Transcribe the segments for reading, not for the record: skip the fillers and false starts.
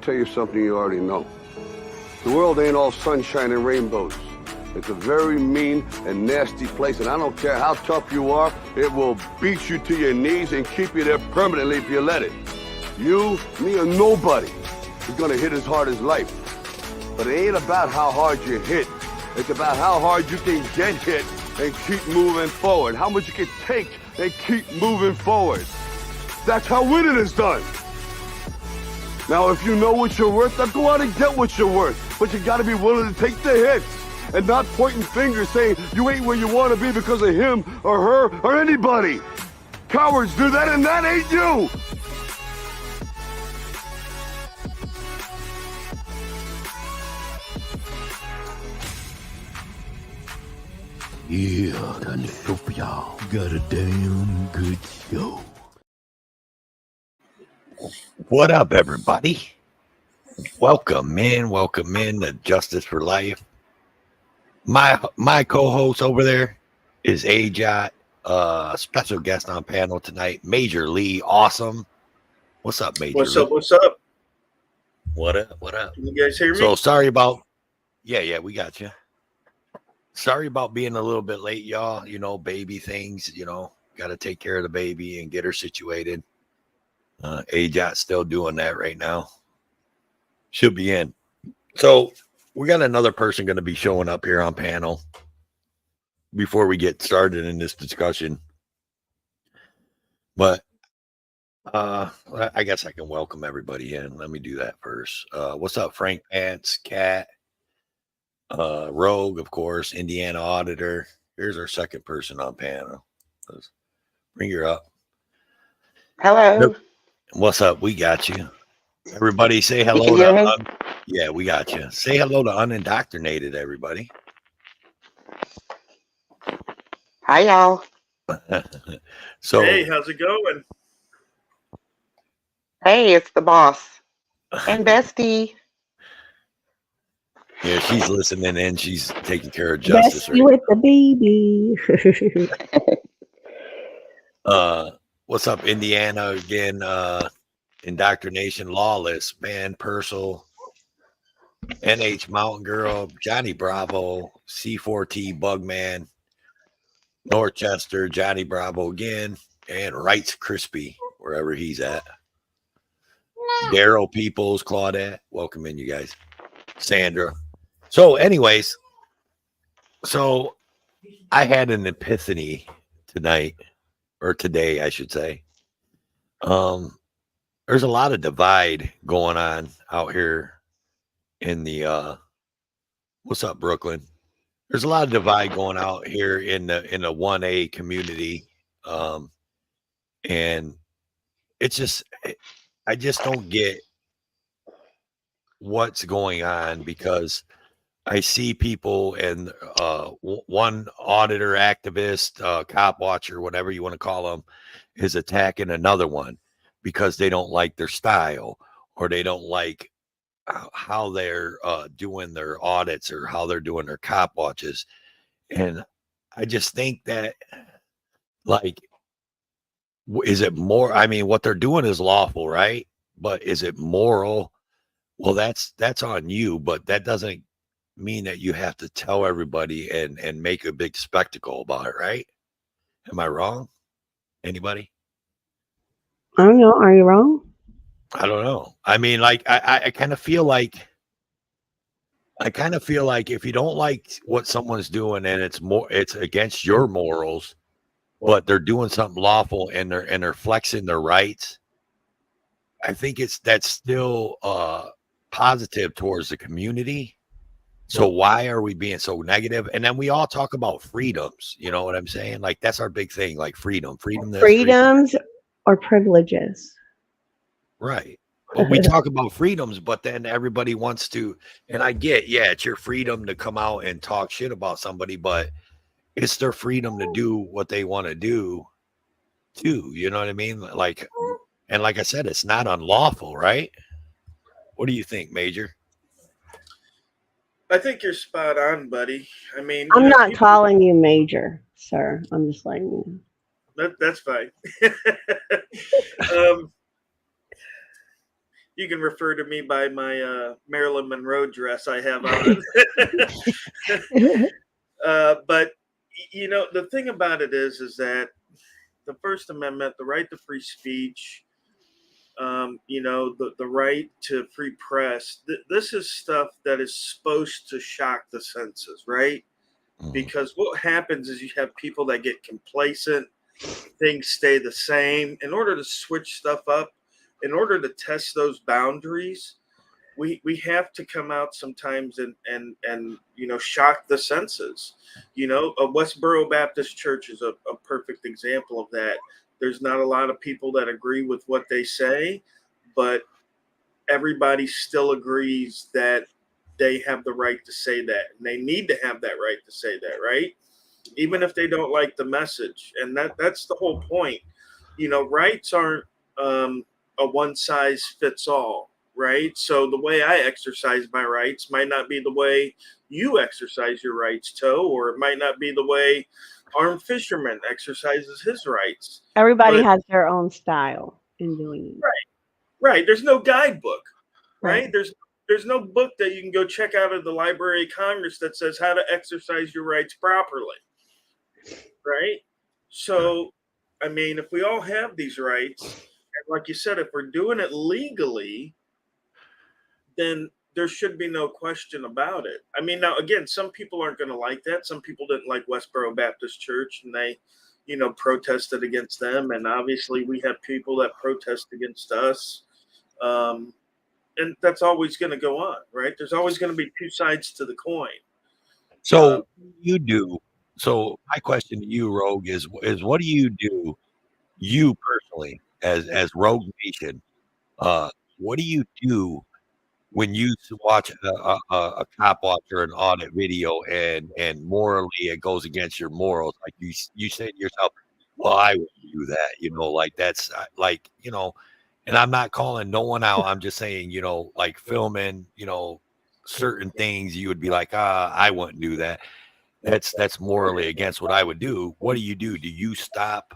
tell you something you already know. The world ain't all sunshine and rainbows. It's a very mean and nasty place, and I don't care how tough you are, it will beat you to your knees and keep you there permanently if you let it. You, me, or nobody is gonna hit as hard as life. But it ain't about how hard you hit. It's about how hard you can get hit and keep moving forward. How much you can take and keep moving forward. That's how winning is done. Now, if you know what you're worth, now go out and get what you're worth. But you gotta be willing to take the hits and not pointing fingers saying you ain't where you want to be because of him or her or anybody. Cowards do that, and that ain't you. Yeah, got a show for y'all. Got a damn good show. What up, everybody? Welcome in to Justice for Life. My co-host over there is AJot, special guest on panel tonight, Major Lee. Awesome. What's up, Major Lee? What's up? What up? Can you guys hear me? So sorry about, yeah, we got you. Sorry about being a little bit late, y'all. You know, baby things, got to take care of the baby and get her situated. AJot's still doing that right now. She'll be in. So we got another person going to be showing up here on panel before we get started in this discussion. But I guess I can welcome everybody in. Let me do that first. What's up, Frank Pants, Cat, Rogue, of course, Indiana Auditor. Here's our second person on panel. Let's bring her up. Hello. What's up? We got you. Everybody say hello. You can hear me? Yeah, we got you. Say hello to Unindoctrinated, everybody. Hi, y'all. So, hey, how's it going? Hey, it's the boss and bestie. yeah, she's listening in. She's taking care of Justice. Bestie with the baby. What's up, Indiana? Again, Indoctrination, Lawless, Van Purcell, NH Mountain Girl, Johnny Bravo, C4T Bugman, Norchester, Johnny Bravo again, and Wrights Crispy, wherever he's at. Daryl Peoples, Claudette, welcome in, you guys. Sandra. So, anyways, I had an epiphany tonight, or today, I should say. There's a lot of divide going on out here in the what's up, Brooklyn? There's a lot of divide going out here in the 1A community. And it's just, I just don't get what's going on, because I see people, and one auditor, activist, cop watcher, whatever you want to call them, is attacking another one because they don't like their style, or they don't like how they're doing their audits, or how they're doing their cop watches. And I just think that, like, is it more? I mean, what they're doing is lawful, right? But is it moral? Well, that's on you, but that doesn't mean that you have to tell everybody and make a big spectacle about it, right? Am I wrong? Anybody? I don't know. Are you wrong? I don't know. I mean, like, I kind of feel like if you don't like what someone's doing, and it's against your morals, but they're doing something lawful and they're flexing their rights, I think that's still positive towards the community. So why are we being so negative? And then we all talk about freedoms. You know what I'm saying? Like, that's our big thing, like freedom. Freedoms or privileges. Right. But we talk about freedoms, but then everybody wants to, and I get, yeah, it's your freedom to come out and talk shit about somebody, but it's their freedom to do what they want to do too. You know what I mean? Like, and like I said, it's not unlawful, right? What do you think, Major? I think you're spot on, buddy. I mean, I'm not calling you Major, sir. I'm just letting you know. That's fine. you can refer to me by my Marilyn Monroe dress I have on. But the thing about it is that the First Amendment, the right to free speech, the right to free press. This is stuff that is supposed to shock the senses, right? Because what happens is you have people that get complacent, things stay the same. In order to switch stuff up, in order to test those boundaries, we have to come out sometimes and shock the senses. A Westboro Baptist Church is a perfect example of that. There's not a lot of people that agree with what they say, but everybody still agrees that they have the right to say that, and they need to have that right to say that, right? Even if they don't like the message. And that's the whole point. Rights aren't a one size fits all, right? So the way I exercise my rights might not be the way you exercise your rights, Toe, or it might not be the way armed fisherman exercises his rights. Everybody But- has their own style in doing it. Right. There's no guidebook, right? Right. There's no book that you can go check out of the Library of Congress that says how to exercise your rights properly, right? So, I mean, if we all have these rights, and like you said, if we're doing it legally, then there should be no question about it. I mean, now, again, some people aren't going to like that. Some people didn't like Westboro Baptist Church, and they, protested against them. And obviously, we have people that protest against us. And that's always going to go on, right? There's always going to be two sides to the coin. So you do. So my question to you, Rogue, is what do you do, you personally, as Rogue Nation? What do you do when you watch a cop watch or an audit video and morally it goes against your morals? Like you say to yourself, well, I wouldn't do that. Like that's like, and I'm not calling no one out. I'm just saying, like filming, certain things you would be like, I wouldn't do that. That's morally against what I would do. What do you do? Do you stop?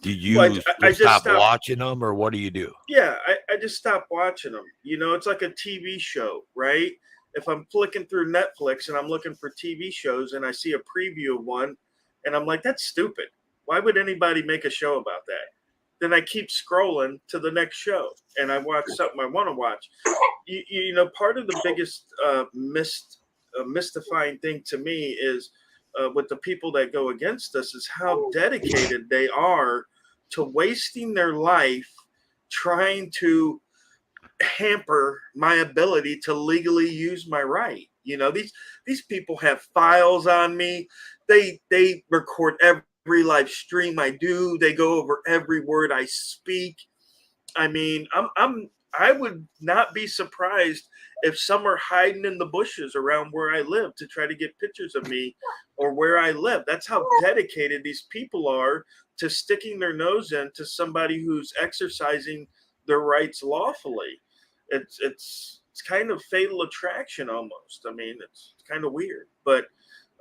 Do you I just stop stopped watching them, or what do you do? Yeah, I just stopped watching them. It's like a TV show, right? If I'm flicking through Netflix and I'm looking for TV shows and I see a preview of one and I'm like, that's stupid. Why would anybody make a show about that? Then I keep scrolling to the next show and I watch something I want to watch. Part of the biggest mystifying thing to me is with the people that go against us is how dedicated they are to wasting their life trying to hamper my ability to legally use my right. These people have files on me. They record every live stream I do. They go over every word I speak. I mean, I would not be surprised if some are hiding in the bushes around where I live to try to get pictures of me or where I live. That's how dedicated these people are to sticking their nose into somebody who's exercising their rights lawfully. It's kind of fatal attraction almost. I mean, it's kind of weird, but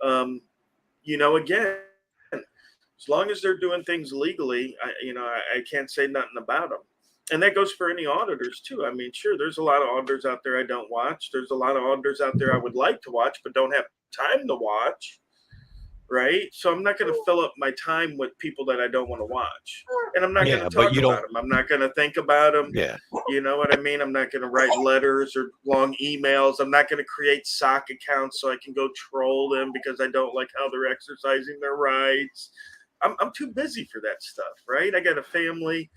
again, as long as they're doing things legally, I can't say nothing about them. And that goes for any auditors too. I mean, sure, there's a lot of auditors out there I don't watch. There's a lot of auditors out there I would like to watch, but don't have time to watch. Right. So I'm not going to fill up my time with people that I don't want to watch. And I'm not going to talk about them. I'm not going to think about them. Yeah. You know what I mean? I'm not going to write letters or long emails. I'm not going to create sock accounts so I can go troll them because I don't like how they're exercising their rights. I'm too busy for that stuff. Right. I got a family.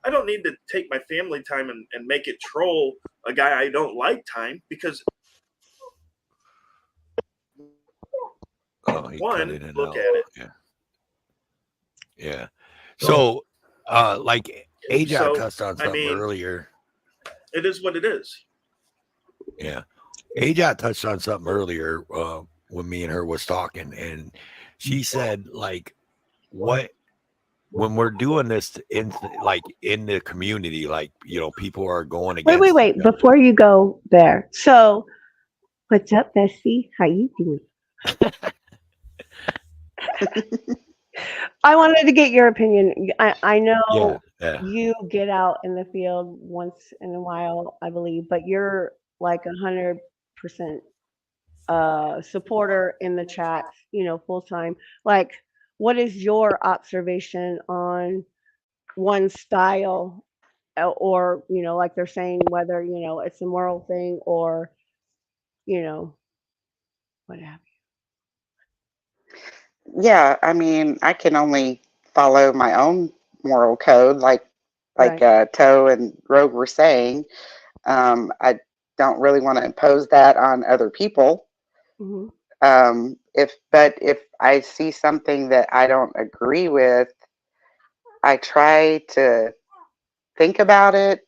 I don't need to take my family time and make it troll a guy I don't like time because one, look at it. Yeah. So, like AJ touched on something earlier. It is what it is. Yeah. AJ touched on something earlier when me and her was talking, and she said, like, when we're doing this in the community, like, people are going against. Wait. Before you go there. So, what's up, Bessie? How you doing? I wanted to get your opinion. I know you get out in the field once in a while, I believe, but you're like 100% supporter in the chats, full time. Like, what is your observation on one style, or like they're saying, whether it's a moral thing or you know what have Yeah, I mean, I can only follow my own moral code, you? like Right. Toe and Rogue were saying. I don't really want to impose that on other people. Hmm. If I see something that I don't agree with, I try to think about it,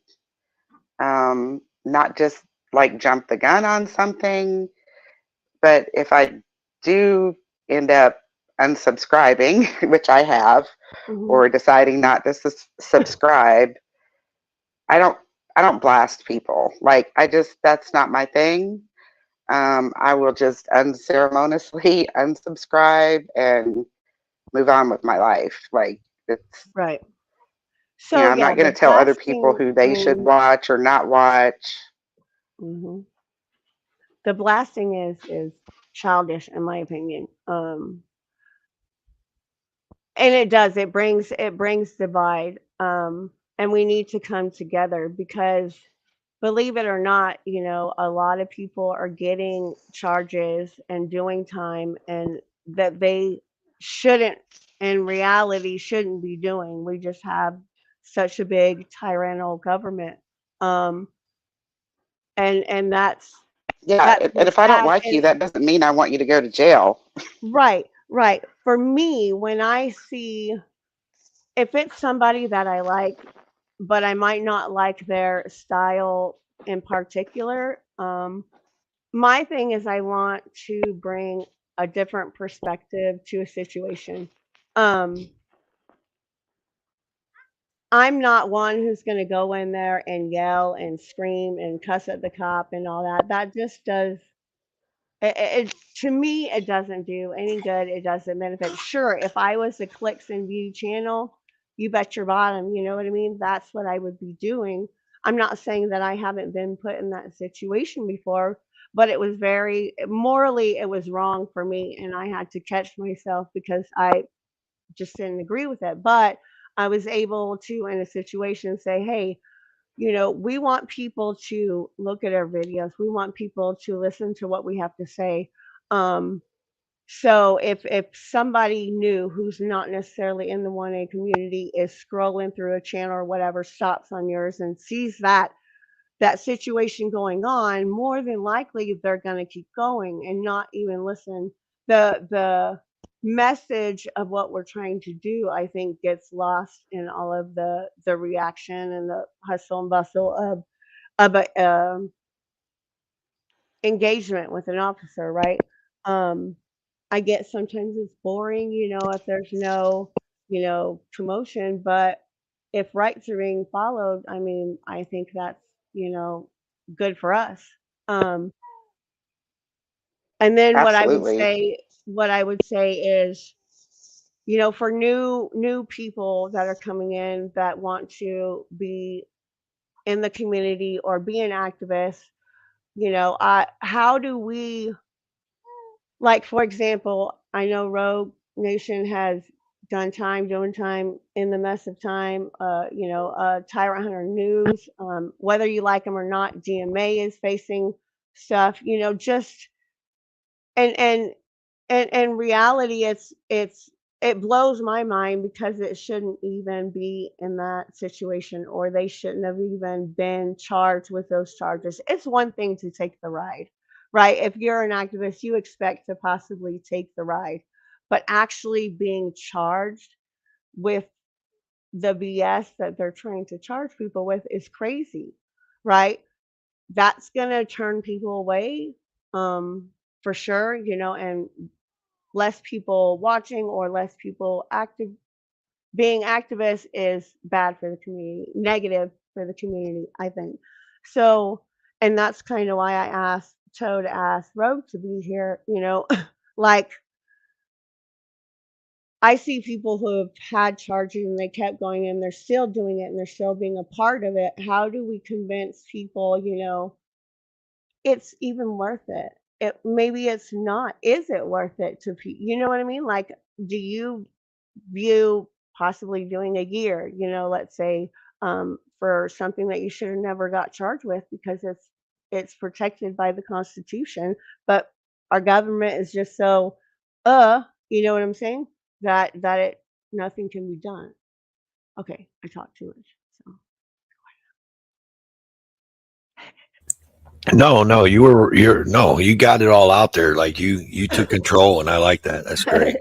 not just like jump the gun on something. But if I do end up unsubscribing, which I have, Hmm. or deciding not to subscribe, I don't I don't blast people. Like I just that's not my thing. I will just unceremoniously unsubscribe and move on with my life. Like it's Right. you know, So I'm yeah, not going the to tell other people blasting. who I they should mean, watch or not watch. hmm the blasting is childish in my opinion. And it brings divide. And we need to come together because, believe it or not, a lot of people are getting charges and doing time and that they shouldn't, in reality, shouldn't be doing. We just have such a big tyrannical government. Um, and Yeah, that's and what's if I don't sad. like And you, that doesn't mean I want you to go to jail. right, right. For me, when I see, if it's somebody that I like, but I might not like their style in particular, my thing is I want to bring a different perspective to a situation. Um, I'm not one who's going to go in there and yell and scream and cuss at the cop and all that. That just does to me, it doesn't do any good. It doesn't benefit. Sure, if I was a clicks and view channel, you bet your bottom, you know what I mean? That's what I would be doing. I'm not saying that I haven't been put in that situation before, but it was very morally, it was wrong for me, and I had to catch myself because I just didn't agree with it. But I was able to, in a situation, say, hey, we want people to look at our videos. We want people to listen to what we have to say. Um, so if somebody new who's not necessarily in the 1A community is scrolling through a channel or whatever, stops on yours and sees that situation going on, more than likely they're going to keep going and not even listen. The message of what we're trying to do, I think, gets lost in all of the reaction and the hustle and bustle of a engagement with an officer, right? Um, I get sometimes it's boring, if there's no, promotion, but if rights are being followed, I mean, I think that's, you know, good for us. Um, and then Absolutely. what I would say is, for new people that are coming in that want to be in the community or be an activist, how do we, like, for example, I know Rogue Nation has done time, doing time in the mess of time. Tyrant Hunter News, whether you like them or not, GMA is facing stuff. Just and and and reality, it blows my mind because it shouldn't even be in that situation, or they shouldn't have even been charged with those charges. It's one thing to take the ride, right? If you're an activist, you expect to possibly take the ride, but actually being charged with the BS that they're trying to charge people with is crazy, right? That's going to turn people away, for sure, and less people watching or less people active. Being activist is bad for the community, negative for the community, I think. So, and that's kind of why I asked Toe to ask Rogue to be here. Like, I see people who have had charges and they kept going and they're still doing it and they're still being a part of it. How do we convince people, it's even worth it? Maybe it's not. Is it worth it to people? You know what I mean? Like, do you view possibly doing a year, let's say, for something that you should have never got charged with because it's protected by the Constitution, but our government is just so, you know what I'm saying? That it nothing can be done. Okay, I talked too much. So No, you got it all out there. Like you took control, and I like that. That's great.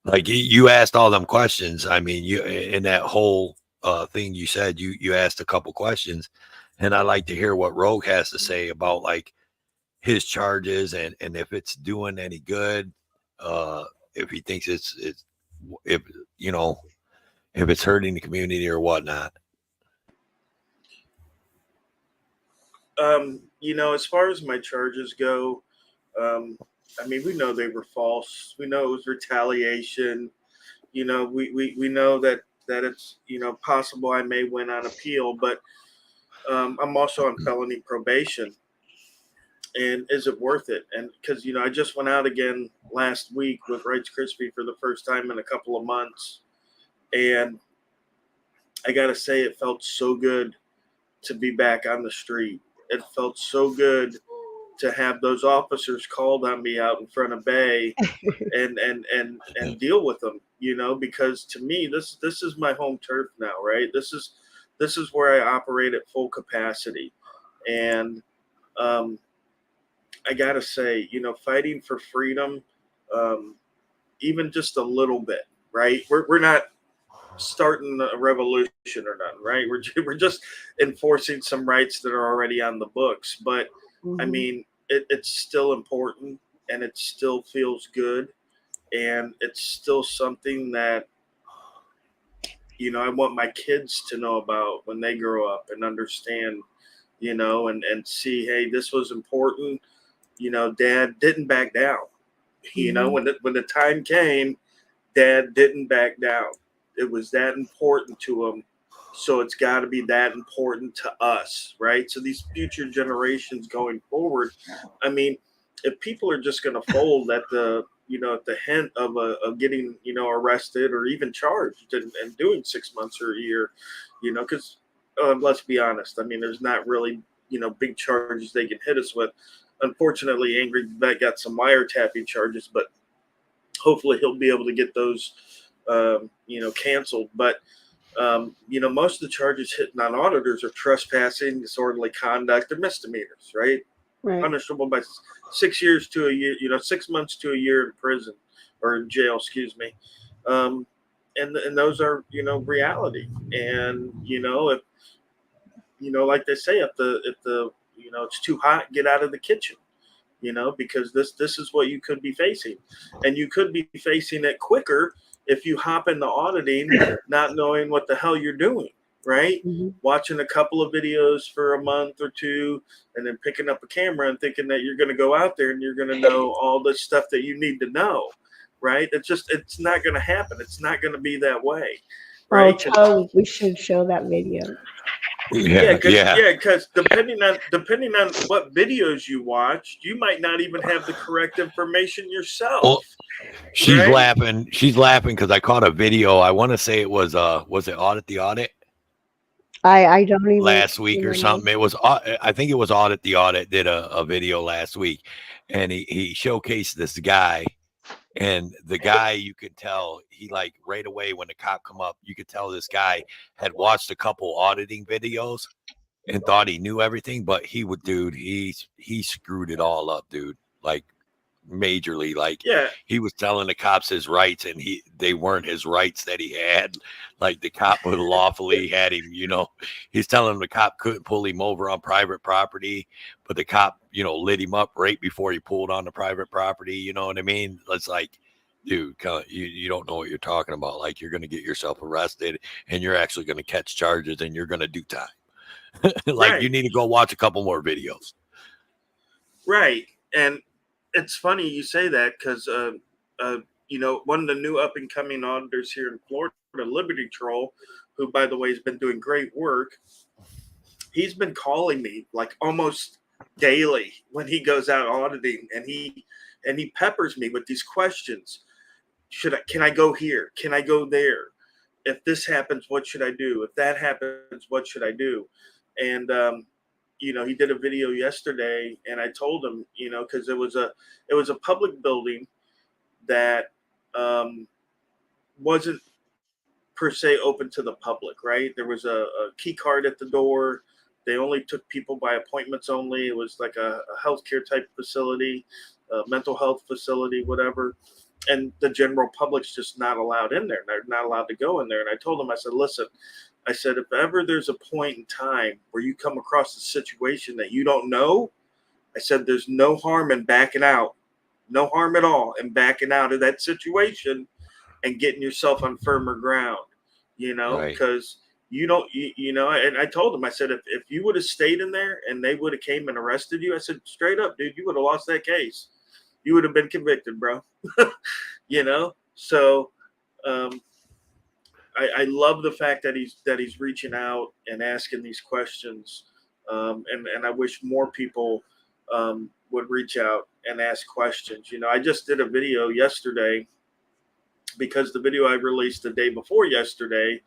Like you asked all them questions. I mean, you in that whole thing you said, you asked a couple questions, and I like to hear what Rogue has to say about like his charges and if it's doing any good, if he thinks it's if if it's hurting the community or whatnot. As far as my charges go, I mean, we know they were false. We know it was retaliation. We know that it's possible I may win on appeal, but I'm also on felony probation. And is it worth it? And because I just went out again last week with Rice Krispie for the first time in a couple of months, and I gotta say, it felt so good to be back on the street. It felt so good to have those officers called on me out in front of Bay and deal with them, because to me this is my home turf now, right? This is where I operate at full capacity. And I gotta say, fighting for freedom, even just a little bit, right? We're not starting a revolution or nothing, right? We're just enforcing some rights that are already on the books. But I mean, it's still important, and it still feels good, and it's still something that I want my kids to know about when they grow up and understand, and see, hey, this was important. Dad didn't back down. When the time came, Dad didn't back down. It was that important to him. So it's got to be that important to us, right? So these future generations going forward, I mean, if people are just going to fold at the hint of getting arrested or even charged and doing 6 months or a year, because let's be honest, I mean, there's not really big charges they can hit us with. Unfortunately, Angry Vet got some wiretapping charges, but hopefully he'll be able to get those canceled. But most of the charges hitting on auditors are trespassing, disorderly conduct, and misdemeanors, right? right. Punishable by 6 years to a year, 6 months to a year in prison or in jail, excuse me. And those are reality. And if like they say, if the it's too hot, get out of the kitchen. Because this is what you could be facing, and you could be facing it quicker if you hop into auditing, not knowing what the hell you're doing, right? Watching a couple of videos for a month or two, and then picking up a camera and thinking that you're going to go out there and you're going to know all this stuff that you need to know, right? It's not going to happen. It's not going to be that way, right? Oh, we should show that video. Because depending on what videos you watch, you might not even have the correct information yourself. Well, she's right? laughing. She's laughing because I caught a video. I want to say it was it Audit the Audit? I don't even last week or something. It was I think it was Audit the Audit did a video last week, and he showcased this guy. And the guy, you could tell, he like right away when the cop come up, you could tell this guy had watched a couple auditing videos and thought he knew everything, but he screwed it all up, dude. Like majorly. Like he was telling the cops his rights, and they weren't his rights that he had. Like the cop would lawfully had him, he's telling him the cop couldn't pull him over on private property, but the cop, lit him up right before he pulled on the private property. You know what I mean? It's like, dude, you don't know what you're talking about. Like you're going to get yourself arrested, and you're actually going to catch charges, and you're going to do time. Like you need to go watch a couple more videos. Right. And it's funny you say that because one of the new up and coming auditors here in Florida, Liberty Troll, who, by the way, has been doing great work. He's been calling me like almost daily when he goes out auditing, and he peppers me with these questions. Can I go here? Can I go there? If this happens, what should I do? If that happens, what should I do? And he did a video yesterday, and I told him, because it was a public building that wasn't per se open to the public, right? There was a key card at the door. They only took people by appointments only. It was like a healthcare type facility, a mental health facility, whatever. And the general public's just not allowed in there. They're not allowed to go in there. And I told them, I said, listen, I said, if ever there's a point in time where you come across a situation that you don't know, I said, there's no harm in backing out. No harm at all in backing out of that situation and getting yourself on firmer ground, because you don't, and I told him, I said, if you would have stayed in there and they would have came and arrested you, I said, straight up, dude, you would have lost that case. You would have been convicted, bro. So I love the fact that he's reaching out and asking these questions. And I wish more people would reach out and ask questions. I just did a video yesterday, because the video I released the day before yesterday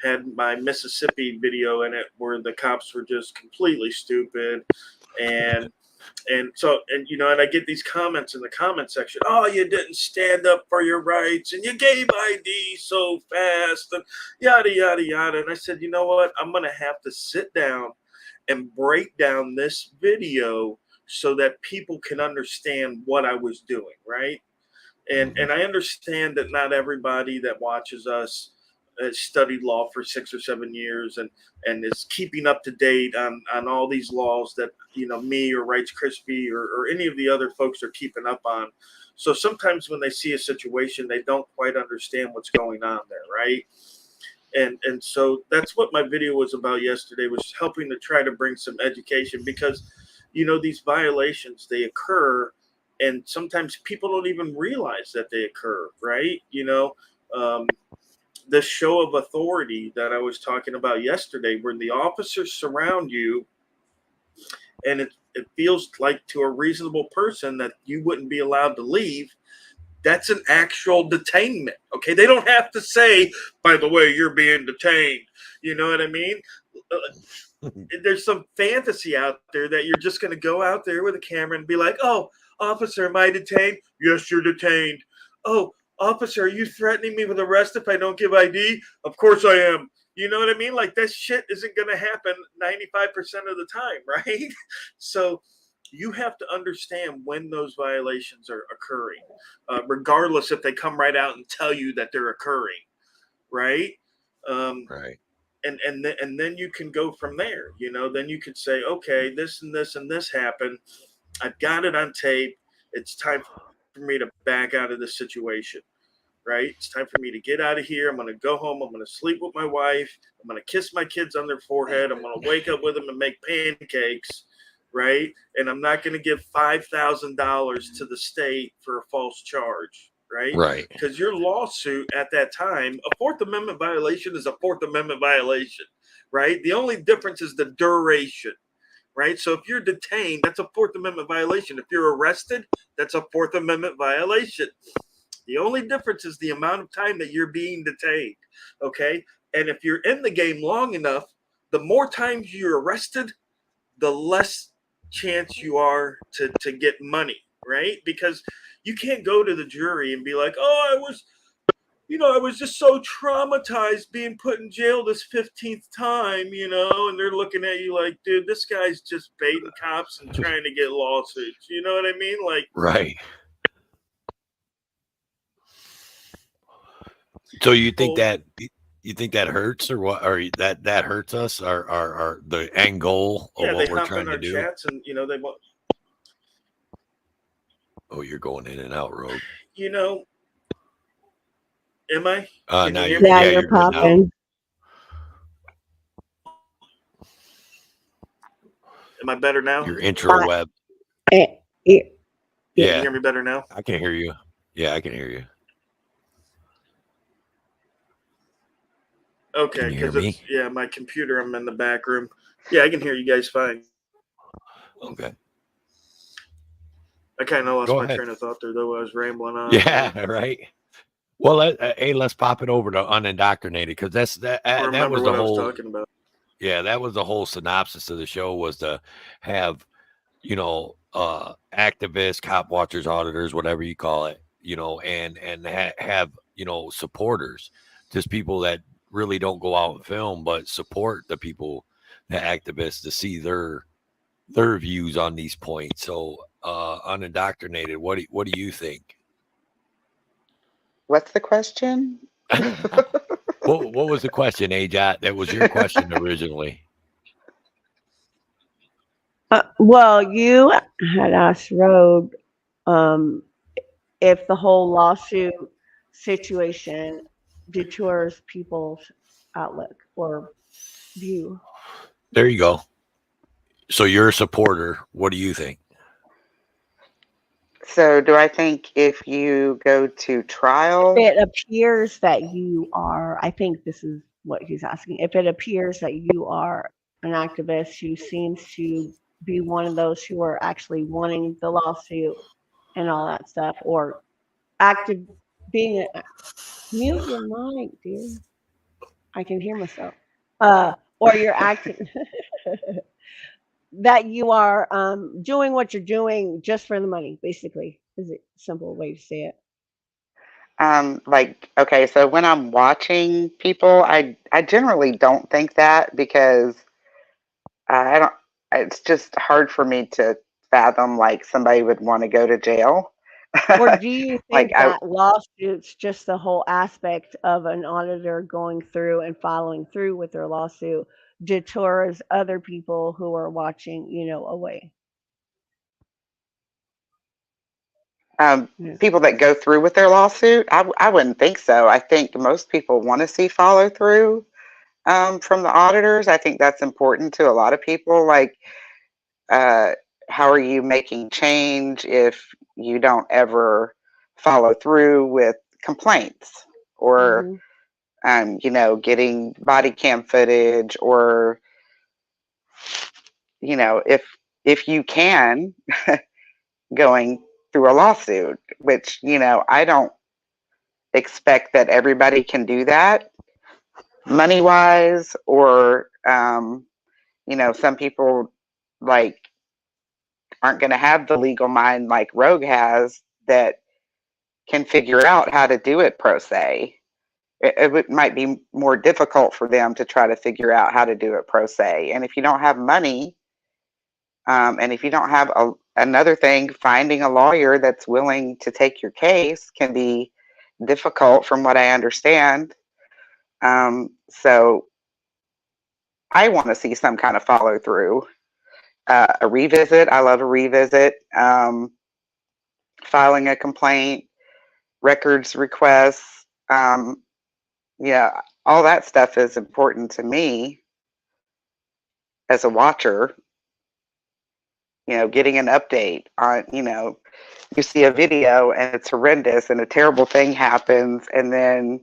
had my Mississippi video in it, where the cops were just completely stupid. And I get these comments in the comment section. Oh, you didn't stand up for your rights, and you gave ID so fast, and yada, yada, yada. And I said, you know what? I'm going to have to sit down and break down this video so that people can understand what I was doing, right? And I understand that not everybody that watches us has studied law for 6 or 7 years and is keeping up to date on all these laws that me or Rights Crispy or any of the other folks are keeping up on. So sometimes when they see a situation, they don't quite understand what's going on there, right? And so that's what my video was about yesterday, was helping to try to bring some education, because these violations, they occur, and sometimes people don't even realize that they occur, right? The show of authority that I was talking about yesterday, where the officers surround you, and it feels like to a reasonable person that you wouldn't be allowed to leave. That's an actual detainment. Okay, they don't have to say, by the way, you're being detained. You know what I mean? There's some fantasy out there that you're just going to go out there with a camera and be like, oh, officer, am I detained? Yes, you're detained. Oh, officer, are you threatening me with arrest if I don't give ID? Of course I am. You know what I mean? Like, that shit isn't going to happen 95% of the time, right? So you have to understand when those violations are occurring, regardless if they come right out and tell you that they're occurring, right? Right. And then you can go from there. Then you could say, okay, this and this and this happened. I've got it on tape. It's time for me to back out of this situation, right? It's time for me to get out of here. I'm going to go home. I'm going to sleep with my wife. I'm going to kiss my kids on their forehead. I'm going to wake up with them and make pancakes, right? And I'm not going to give $5,000 to the state for a false charge, right? Right. Because your lawsuit at that time, a Fourth Amendment violation is a Fourth Amendment violation, right? The only difference is the duration. Right. So if you're detained, that's a Fourth Amendment violation. If you're arrested, that's a Fourth Amendment violation. The only difference is the amount of time that you're being detained. OK, and if you're in the game long enough, the more times you're arrested, the less chance you are to get money. Right. Because you can't go to the jury and be like, oh, I was just so traumatized being put in jail this 15th time, and they're looking at you like, dude, this guy's just baiting cops and trying to get lawsuits. You know what I mean? Like, right. So you think that hurts, or what? Or that hurts us, our the end goal of what we're trying to do? Chats and they want. Oh, you're going in and out, Rogue. Am I? Now you're popping. Am I better now? Your intraweb. Yeah. Can you hear me better now? I can hear you. Yeah, I can hear you. Okay, Can you hear because me? it's my computer. I'm in the back room. Yeah, I can hear you guys fine. Okay. I kind of lost Go my ahead. train of thought there, though. I was rambling on. Yeah, right. Well, hey, let's pop it over to unindoctrinated, because that I that remember was what the I was whole. talking about. Yeah, that was the whole synopsis of the show, was to have, activists, cop watchers, auditors, whatever you call it, and have, supporters, just people that really don't go out and film, but support the people, the activists, to see their views on these points. So, unindoctrinated, what do you think? What's the question? What was the question, Ajat? That was your question originally. Well, you had asked Road um, if the whole lawsuit situation detours people's outlook or view. There you go. So you're a supporter. What do you think? So, do I think if you go to trial, It appears that you are, I think this is what he's asking, if it appears that you are an activist who seems to be one of those who are actually wanting the lawsuit and all that stuff, or active being a, mute your mic, dear. I can hear myself. Or you're acting that you are doing what you're doing just for the money, basically, is a simple way to say it. like, okay, so when I'm watching people, I generally don't think that because I don't. It's just hard for me to fathom like somebody would want to go to jail. Or do you Like think that lawsuits, just the whole aspect of an auditor going through and following through with their lawsuit, deters other people who are watching, away? Yeah. people that go through with their lawsuit, I wouldn't think so. I think most people want to see follow through from the auditors. I think that's important to a lot of people. Like, uh, how are you making change if you don't ever follow through with complaints or, hmm getting body cam footage or, if you can, going through a lawsuit, which, I don't expect that everybody can do that money wise, or, some people like aren't going to have the legal mind like Rogue has that can figure out how to do it pro se. Might be more difficult for them to try to figure out how to do it pro se. And if you don't have money, and if you don't have another thing, finding a lawyer that's willing to take your case can be difficult, from what I understand. So I want to see some kind of follow through, a revisit. I love a revisit. Filing a complaint, records requests. Yeah, all that stuff is important to me as a watcher. Getting an update on, you see a video and it's horrendous and a terrible thing happens, and then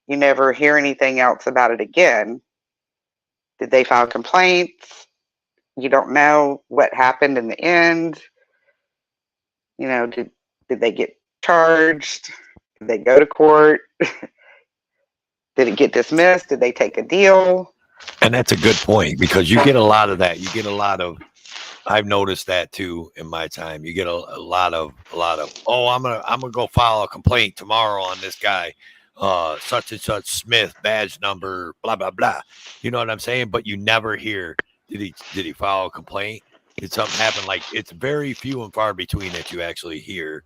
you never hear anything else about it again. Did they file complaints? You don't know what happened in the end. Did they get charged? Did they go to court? Did it get dismissed? Did they take a deal? And that's a good point, because you get a lot of that. You get a lot of. I've noticed that too in my time. You get a lot of. Oh, I'm gonna go file a complaint tomorrow on this guy, such and such Smith, badge number, blah blah blah. You know what I'm saying? But you never hear, did he file a complaint? Did something happen? Like, it's very few and far between that you actually hear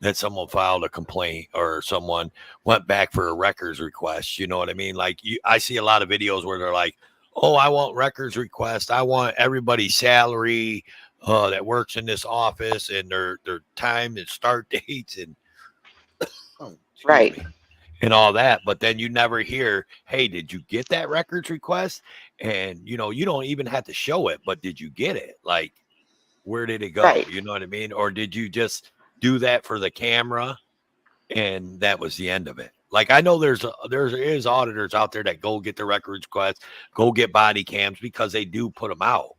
that someone filed a complaint or someone went back for a records request. You know what I mean? Like, I see a lot of videos where they're like, "Oh, I want records request. I want everybody's salary that works in this office, and their time and start dates, and excuse Right. me, and all that." But then you never hear, "Hey, did you get that records request?" And you don't even have to show it, but did you get it? Like, where did it go? Right. You know what I mean? Or did you just do that for the camera and that was the end of it? Like I know there is auditors out there that go get the records requests, go get body cams because they do put them out.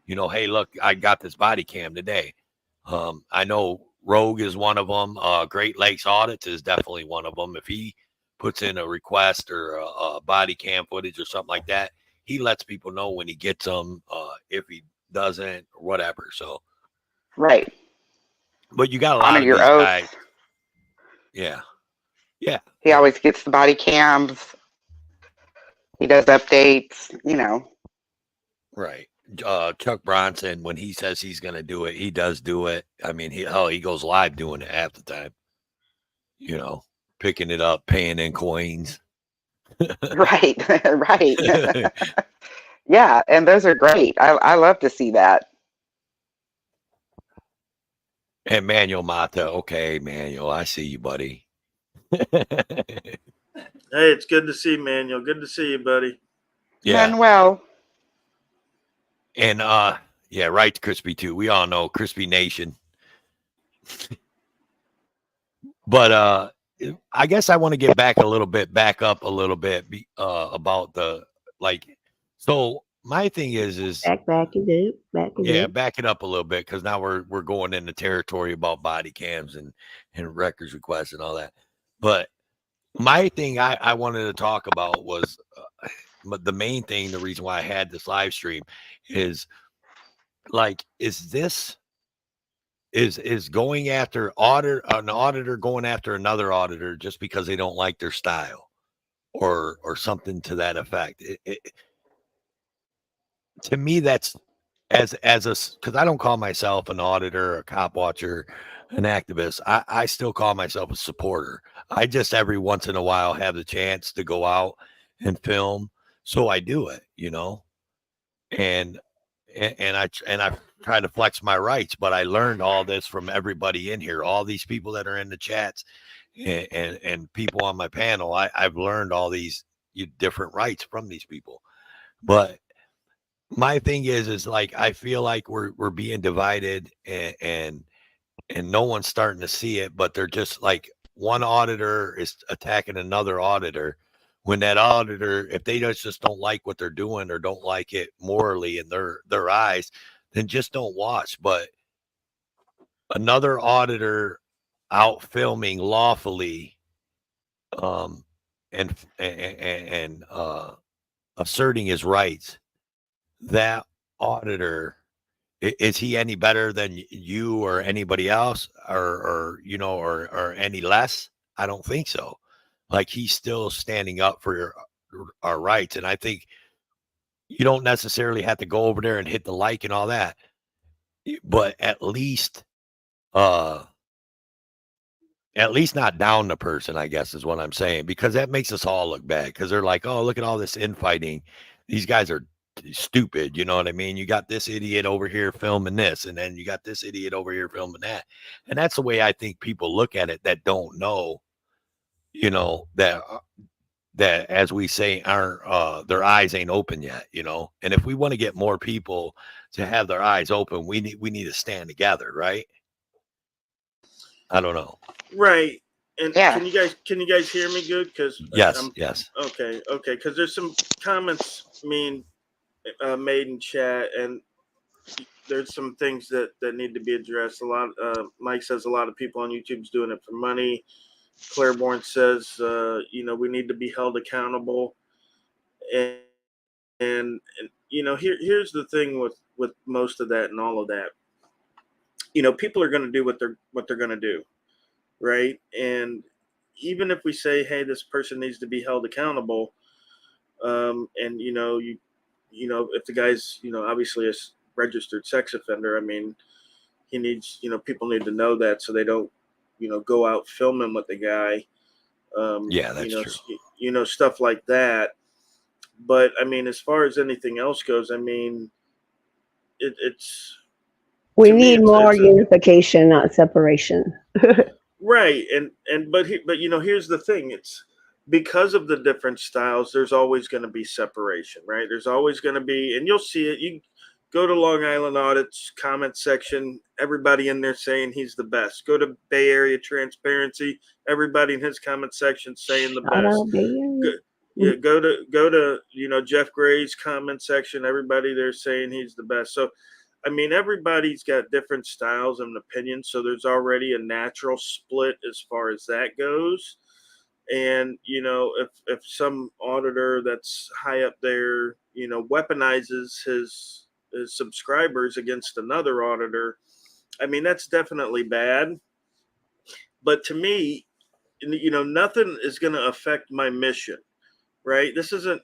You know, hey, look, I got this body cam today. I know Rogue is one of them. Great Lakes Audits is definitely one of them. If he puts in a request or a body cam footage or something like that, he lets people know when he gets them. If he doesn't, or whatever. So, Right. but you got a Honor lot of your these oath. guys. Yeah, yeah. He always gets the body cams. He does updates, you know. Right. Chuck Bronson, when he says he's going to do it, he does do it. I mean, he goes live doing it half the time. You know, picking it up, paying in coins. Right. Right. Yeah, and those are great. I love to see that. And Manuel Mata, okay, Manuel, I see you, buddy. Hey, it's good to see you, Manuel. Good to see you, buddy. Yeah, Manuel. and yeah, right, Crispy too. We all know Crispy Nation. But I guess I want to get back up a little bit about the like. So my thing is Back it up. yeah, back it up a little bit because now we're going into territory about body cams and records requests and all that. But my thing I wanted to talk about was the main thing, the reason why I had this live stream is like, is this is going after an auditor going after another auditor just because they don't like their style or something to that effect. To me, that's as a, because I don't call myself an auditor, a cop watcher, an activist. I still call myself a supporter. I just every once in a while have the chance to go out and film, so I do it, you know. And I try to flex my rights, but I learned all this from everybody in here, all these people that are in the chats and people on my panel. I've learned all these different rights from these people. But my thing is like I feel like we're being divided and no one's starting to see it, but they're just like one auditor is attacking another auditor when that auditor, if they just don't like what they're doing or don't like it morally in their eyes, then just don't watch. But another auditor out filming lawfully and asserting his rights, that auditor, is he any better than you or anybody else or you know or any less? I don't think so. Like he's still standing up for our rights, and I think you don't necessarily have to go over there and hit the like and all that, but uh at least not down the person, I guess is what I'm saying, because that makes us all look bad because they're like, oh, look at all this infighting. These guys are stupid. You know what I mean? You got this idiot over here filming this, and then you got this idiot over here filming that. And that's the way I think people look at it that don't know, you know, that as we say, aren't their eyes ain't open yet, you know. And if we want to get more people to have their eyes open, we need to stand together, right? I don't know. Right. And Yeah. can you guys hear me good? Because Yes. Okay. Because there's some comments made in chat, and there's some things that need to be addressed. A lot. Mike says a lot of people on YouTube's doing it for money. Claiborne says, we need to be held accountable. And you know, here's the thing with most of that and all of that. You know, people are going to do what they're going to do, right? And even if we say, hey, this person needs to be held accountable, and if the guy's obviously a registered sex offender, I mean, he needs people need to know that so they don't go out filming with the guy. Yeah, that's true. Stuff like that. But I mean, as far as anything else goes, I mean, it's We to me, need more unification, not separation. right. But here's the thing: it's because of the different styles. There's always going to be separation, right? There's always going to be, and you'll see it. You go to Long Island Audit's comment section, everybody in there saying he's the best. Go to Bay Area Transparency, everybody in his comment section saying the Shout best. out, baby. Yeah, go to Jeff Gray's comment section, everybody there saying he's the best. So I mean, everybody's got different styles and opinions, so there's already a natural split as far as that goes. And if some auditor that's high up there, weaponizes his subscribers against another auditor, I mean, that's definitely bad. But to me, nothing is going to affect my mission, right? This isn't,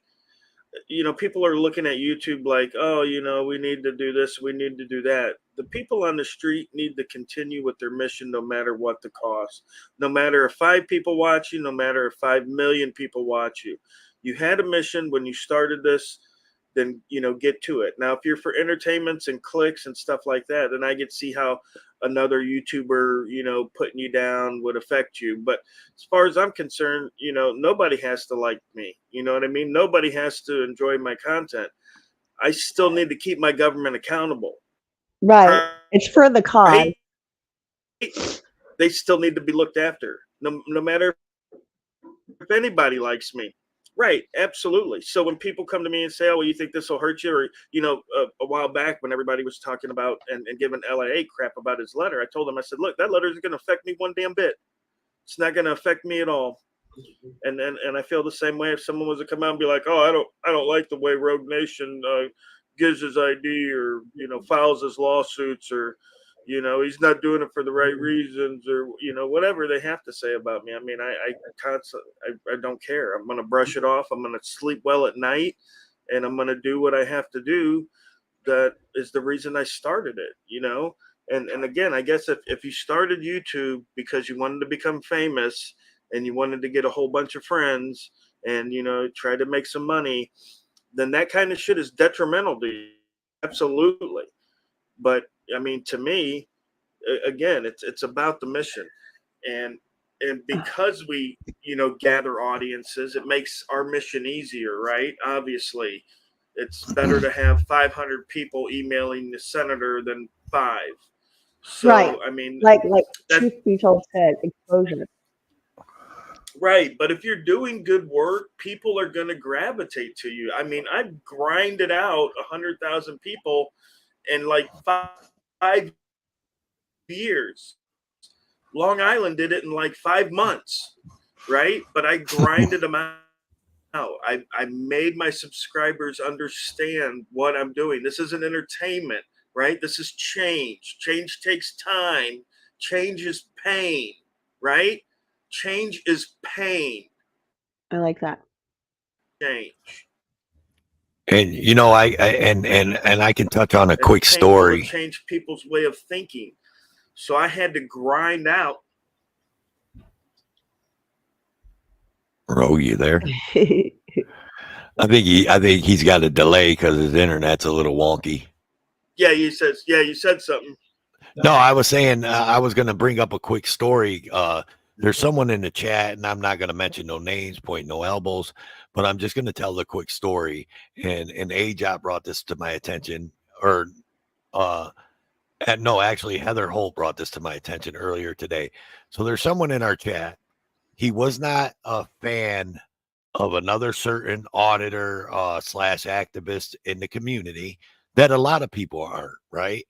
people are looking at YouTube like, oh, we need to do this, we need to do that. The people on the street need to continue with their mission no matter what the cost. No matter if 5 people watch you, no matter if 5 million people watch you. You had a mission when you started this, then get to it. Now if you're for entertainments and clicks and stuff like that, then I get to see how another YouTuber putting you down would affect you. But as far as I'm concerned, nobody has to like me, you know what I mean? Nobody has to enjoy my content. I still need to keep my government accountable, Right. It's for the cause. they still need to be looked after, no matter if anybody likes me. Right, absolutely. So when people come to me and say, "Oh, well, you think this will hurt you?" Or a while back when everybody was talking about and giving LIA crap about his letter, I told them, I said, "Look, that letter isn't going to affect me one damn bit. It's not going to affect me at all." And I feel the same way if someone was to come out and be like, "Oh, I don't like the way Rogue Nation gives his ID or files his lawsuits or." He's not doing it for the right reasons, or whatever they have to say about me. I mean, I constantly, I don't care. I'm gonna brush it off. I'm gonna sleep well at night, and I'm gonna do what I have to do. That is the reason I started it. And again, I guess if you started YouTube because you wanted to become famous and you wanted to get a whole bunch of friends and try to make some money, then that kind of shit is detrimental to you. Absolutely. But I mean, to me, again, it's about the mission, and because we gather audiences, it makes our mission easier, right? Obviously, it's better to have 500 people emailing the senator than 5. So Right. I mean, Like that, truth be told said, exposure. right. But if you're doing good work, people are going to gravitate to you. I mean, I've grinded out 100,000 people in like 5 years. Long Island did it in like 5 months, right? But I grinded them out. I made my subscribers understand what I'm doing. This isn't entertainment, right? This is change. Change takes time. Change is pain, right? Change is pain. I like that. Change. And I can touch on a And quick it's painful to story. change people's way of thinking. So I had to grind out. Ro, you there? I think he's got a delay because his internet's a little wonky. Yeah, you said something. No, I was saying I was going to bring up a quick story. There's someone in the chat, and I'm not going to mention no names, point no elbows, but I'm just going to tell the quick story. And AJOP brought this to my attention, or no, actually Heather Holt brought this to my attention earlier today. So there's someone in our chat. He was not a fan of another certain auditor slash activist in the community that a lot of people aren't, right?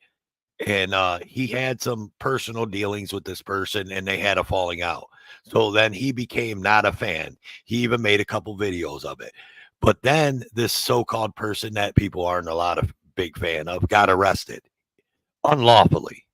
And he had some personal dealings with this person and they had a falling out. So then he became not a fan. He even made a couple videos of it. But then this so-called person that people aren't a lot of big fan of got arrested unlawfully.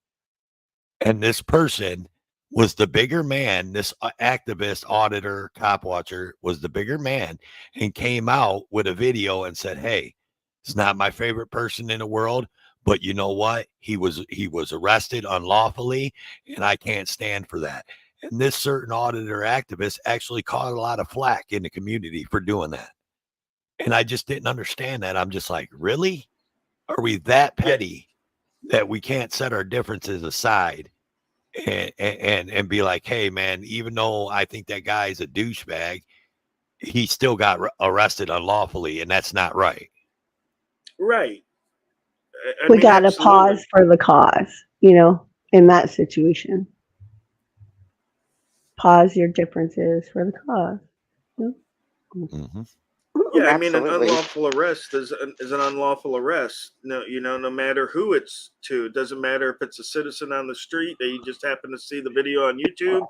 And this person was the bigger man. This activist, auditor, cop watcher was the bigger man and came out with a video and said, "Hey, it's not my favorite person in the world, but you know what? He was arrested unlawfully, and I can't stand for that." And this certain auditor activist actually caught a lot of flack in the community for doing that. And I just didn't understand that. I'm just like, really? Are we that petty that we can't set our differences aside and be like, "Hey, man, even though I think that guy is a douchebag, he still got arrested unlawfully, and that's not right." Right. I We mean, got to absolutely. pause for the cause, in that situation. Pause your differences for the cause. You Hmm. Yeah, I mean, an Absolutely. unlawful arrest is an unlawful arrest. No, no matter who it's to. It doesn't matter if it's a citizen on the street that you just happen to see the video on YouTube.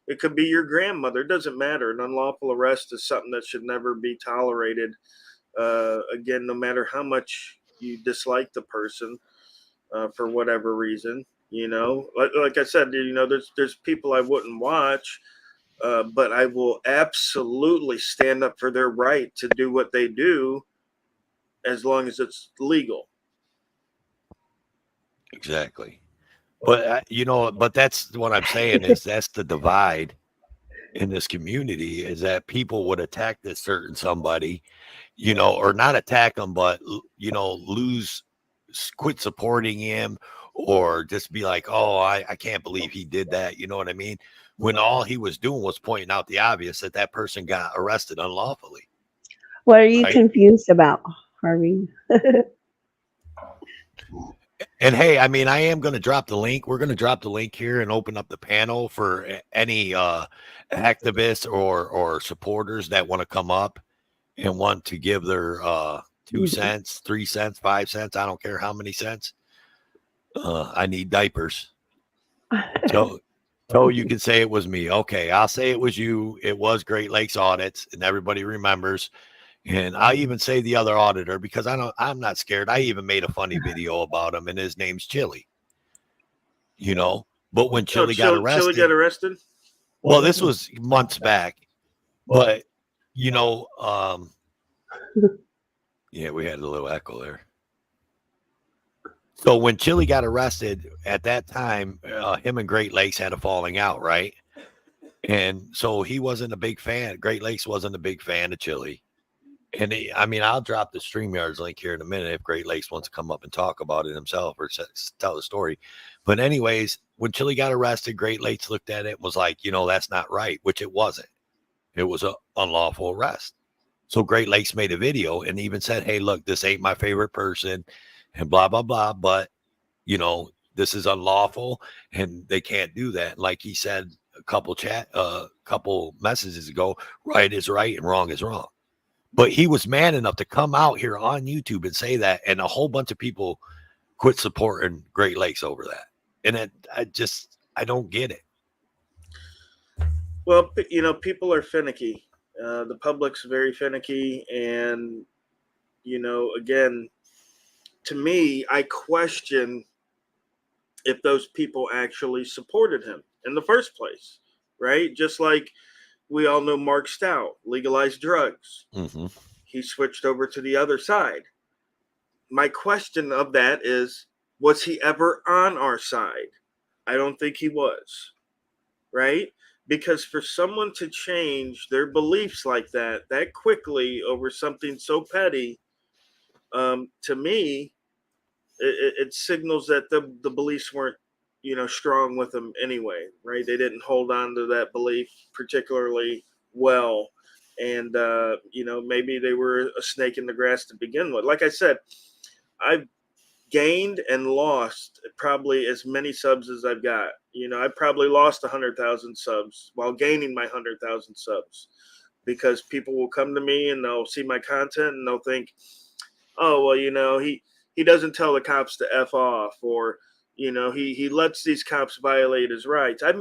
It could be your grandmother. It doesn't matter. An unlawful arrest is something that should never be tolerated. Again, no matter how much you dislike the person for whatever reason, like I said, there's people I wouldn't watch, but I will absolutely stand up for their right to do what they do as long as it's legal. Exactly. But but that's what I'm saying is that's the divide in this community is that people would attack this certain somebody, or not attack them, but quit supporting him, or just be like, oh, I can't believe he did that. You know what I mean? When all he was doing was pointing out the obvious that that person got arrested unlawfully. What are you Right. confused about, Harvey? And hey, I mean, I am going to drop the link. We're going to drop the link here and open up the panel for any activists or supporters that want to come up and want to give their 2 cents, 3 cents, 5 cents. I don't care how many cents. I need diapers. So you can say it was me. Okay, I'll say it was you. It was Great Lakes Audits, and everybody remembers. And I even say the other auditor because I'm not scared. I even made a funny video about him, and his name's Chili. But when Chili got Chili got arrested, arrested. well, this was months back, but yeah, we had a little echo there. So when Chili got arrested at that time, him and Great Lakes had a falling out, right? And so he wasn't a big fan. Great Lakes wasn't a big fan of Chili. And I'll drop the StreamYards link here in a minute if Great Lakes wants to come up and talk about it himself or tell the story. But anyways, when Chili got arrested, Great Lakes looked at it and was like, that's not right, which it wasn't. It was an unlawful arrest. So Great Lakes made a video and even said, hey, look, this ain't my favorite person and blah, blah, blah. But, this is unlawful and they can't do that. Like he said a couple messages ago, right is right and wrong is wrong. But he was man enough to come out here on YouTube and say that, and a whole bunch of people quit supporting Great Lakes over that. And I don't get it. Well, people are finicky. The public's very finicky, and again, to me, I question if those people actually supported him in the first place, right? Just like we all know Mark Stout legalized drugs. Mm-hmm. He switched over to the other side. My question of that is, was he ever on our side? I don't think he was, right? Because for someone to change their beliefs like that quickly over something so petty, to me, it signals that the beliefs weren't, strong with them anyway, right? They didn't hold on to that belief particularly well, and maybe they were a snake in the grass to begin with. Like I said, I've gained and lost probably as many subs as I've got. I probably lost 100,000 subs while gaining my 100,000 subs because people will come to me and they'll see my content and they'll think, oh, well, he doesn't tell the cops to F off, or, he lets these cops violate his rights. I've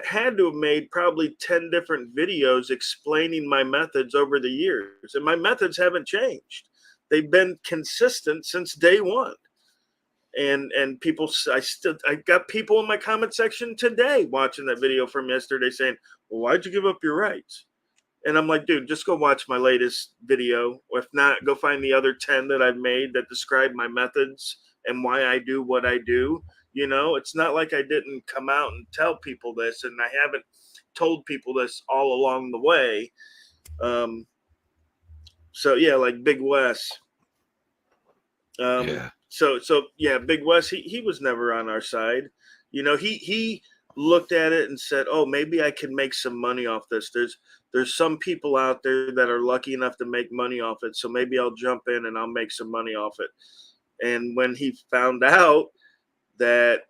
had to have made probably 10 different videos explaining my methods over the years, and my methods haven't changed. They've been consistent since day one. And people, I got people in my comment section today watching that video from yesterday saying, well, why'd you give up your rights? And I'm like, dude, just go watch my latest video. Or if not, go find the other 10 that I've made that describe my methods and why I do what I do. It's not like I didn't come out and tell people this, and I haven't told people this all along the way. So yeah, like Big Wes. Yeah. So yeah, Big Wes, he was never on our side. He looked at it and said, oh, maybe I can make some money off this. There's some people out there that are lucky enough to make money off it, so maybe I'll jump in and I'll make some money off it. And when he found out that,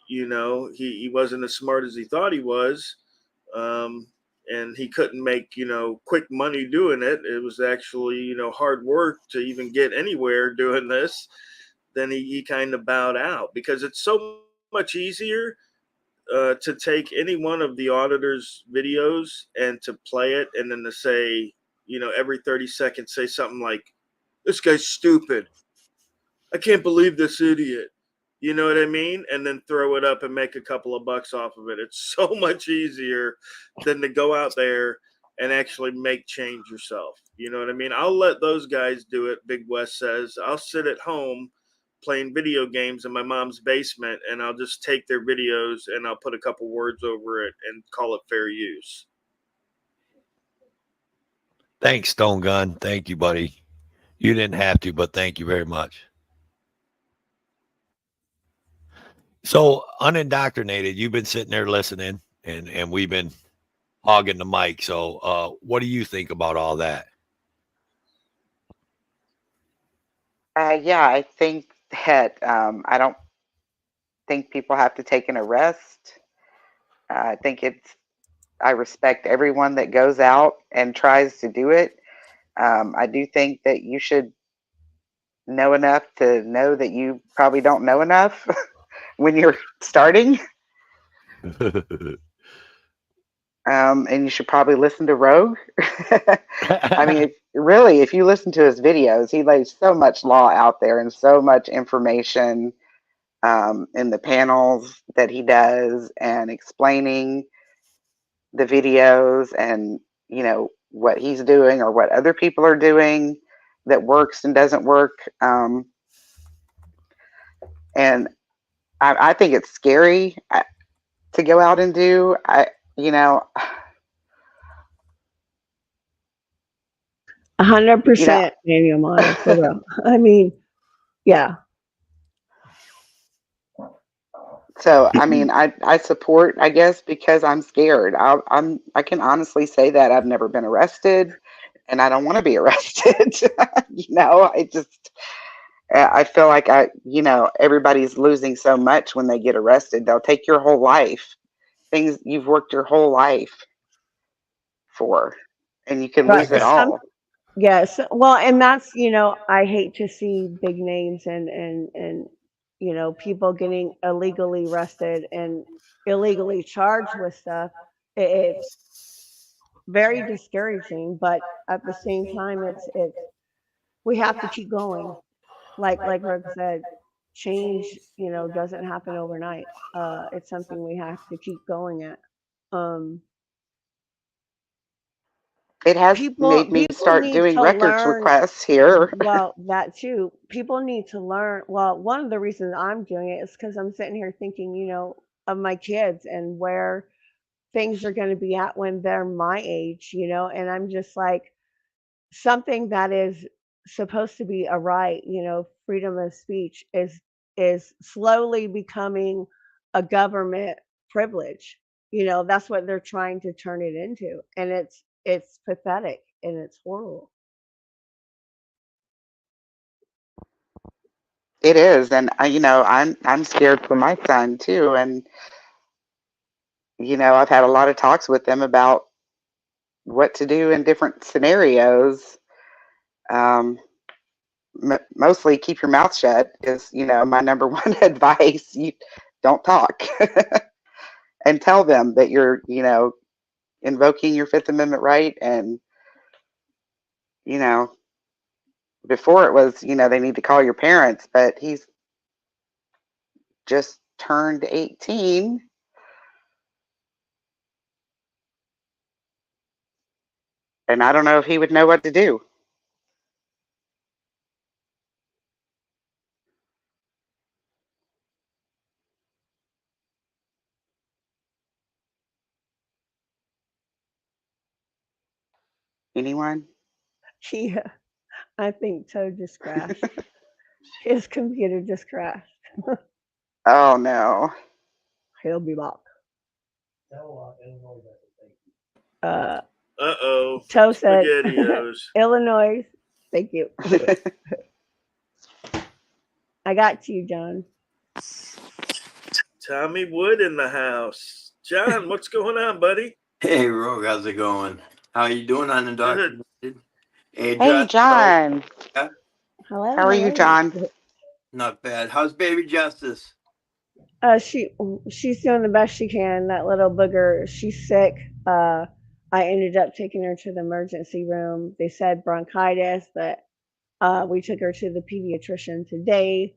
you know, he wasn't as smart as he thought he was, and he couldn't make, you know, quick money doing it. It was actually, you know, hard work to even get anywhere doing this. Then he kind of bowed out, because it's so much easier to take any one of the auditor's videos and to play it, and then to say, you know, every 30 seconds, say something like, "This guy's stupid. I can't believe this idiot." You know what I mean? And then throw it up and make a couple of bucks off of it. It's so much easier than to go out there and actually make change yourself. You know what I mean? I'll let those guys do it, Big West says. I'll sit at home playing video games in my mom's basement, and I'll just take their videos and I'll put a couple words over it and call it fair use. Thanks, Stone Gun. Thank you, buddy. You didn't have to, but thank you very much. So unindoctrinated, you've been sitting there listening, and we've been hogging the mic. So what do you think about all that? Yeah, I think that I don't think people have to take an arrest. I think I respect everyone that goes out and tries to do it. I do think that you should know enough to know that you probably don't know enough when you're starting. And you should probably listen to Rogue. I mean, if you listen to his videos, he lays so much law out there and so much information in the panels that he does, and explaining the videos, and, you know, what he's doing or what other people are doing that works and doesn't work. And I think it's scary to go out and do. You know, 100%, Daniel Maya, for real. I mean, yeah. So I mean, I support, I guess, because I'm scared. I can honestly say that I've never been arrested, and I don't want to be arrested. You know, I feel like you know, everybody's losing so much when they get arrested. They'll take your whole life, things you've worked your whole life for, and you can lose But it all. yes, well, and that's, you know, I hate to see big names and you know, people getting illegally arrested and illegally charged with stuff. It's very discouraging, but at the same time, it's we have to keep going. Like Rick said, change, you know, doesn't happen overnight. It's something we have to keep going at. Um, It has people made me people start need doing to records learn. requests here. Well, that too. People need to learn. Well, one of the reasons I'm doing it is because I'm sitting here thinking, you know, of my kids and where things are going to be at when they're my age, you know, and I'm just like, something that is supposed to be a right, you know, freedom of speech is slowly becoming a government privilege. You know, that's what they're trying to turn it into, and it's pathetic and it's horrible. It is, and you know, I'm scared for my son too, and you know, I've had a lot of talks with them about what to do in different scenarios. Um, Mostly keep your mouth shut is, you know, my number one advice. You don't talk, and tell them that you're, you know, invoking your Fifth Amendment right. And you know, before it was, you know, they need to call your parents, but he's just turned 18, and I don't know if he would know what to do. Anyone? Yeah, I think Toad just crashed. His computer just crashed. Oh no. He'll be back. Uh, Uh-oh. Toad said, SpaghettiOs. Illinois. Thank you. I got you, John. Tommy Wood in the house. John, what's going on, buddy? Hey, Rogue, how's it going? How you doing on the Good. documented? Hey, Hey, John. Yeah, Hello. How are you, John? not bad. How's baby Justice? She's doing the best she can. That little booger, she's sick. I ended up taking her to the emergency room. They said bronchitis, but we took her to the pediatrician today.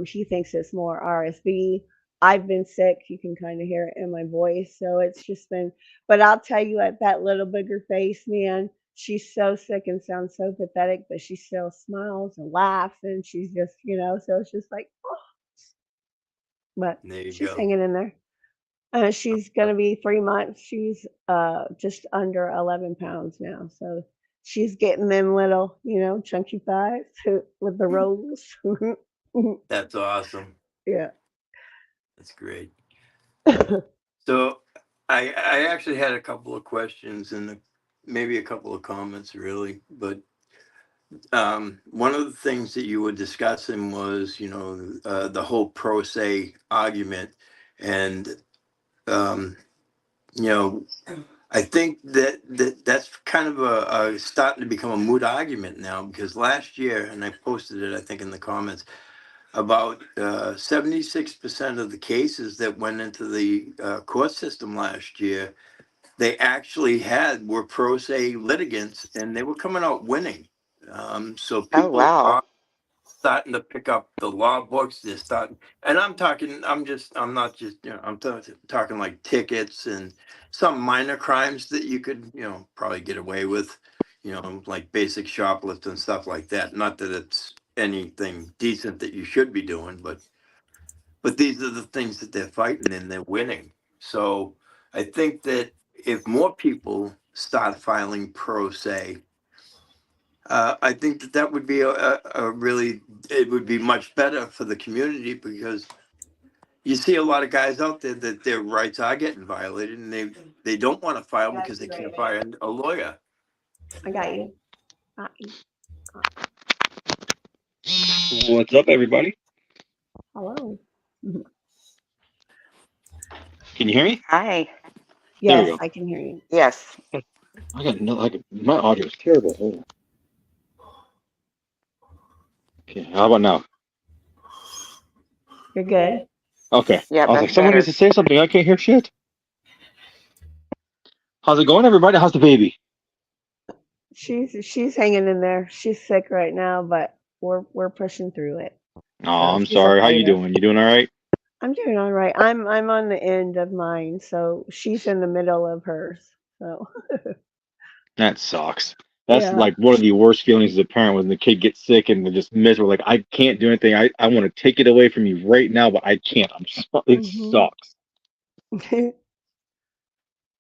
He thinks it's more RSV. I've been sick. You can kind of hear it in my voice. So it's just been, but I'll tell you at that little booger face, man, she's so sick and sounds so pathetic, but she still smiles and laughs and she's just, so it's just like, oh, but There you she's go. hanging in there. She's gonna be 3 months. She's just under 11 pounds now, so she's getting them little, chunky thighs with the rolls. That's awesome. Yeah. That's great. So I actually had a couple of questions and maybe a couple of comments, really. But one of the things that you were discussing was, the whole pro se argument. And, I think that's kind of a starting to become a moot argument now, because last year, and I posted it, I think, in the comments, about 76% of the cases that went into the court system last year, they actually were pro se litigants, and they were coming out winning. So Oh, people wow. are starting to pick up the law books. They're starting, and I'm not just, I'm talking like tickets and some minor crimes that you could, probably get away with, like basic shoplift and stuff like that. Not that it's anything decent that you should be doing, but these are the things that they're fighting and they're winning. So I think that if more people start filing pro se, I think that would be it would be much better for the community, because you see a lot of guys out there that their rights are getting violated, and they don't want to file because they can't find a lawyer. I got you. What's up, everybody? Hello. Can you hear me? Hi. There we Yes, go. I can hear you. Yes. I got no. My audio is terrible. Hold on. Okay, how about now? You're good. Okay. Yeah, I was like, that's someone better. needs to say something. I can't hear shit. How's it going, everybody? How's the baby? She's hanging in there. She's sick right now, but we're pushing through it. Oh, So I'm she's sorry. How okay you though. doing? You doing all right? I'm doing all right. I'm on the end of mine, so she's in the middle of hers. So That sucks. That's yeah. like one of the worst feelings as a parent when the kid gets sick and they're just miserable. Like, I can't do anything. I want to take it away from you right now, but I can't. It Mhm. sucks.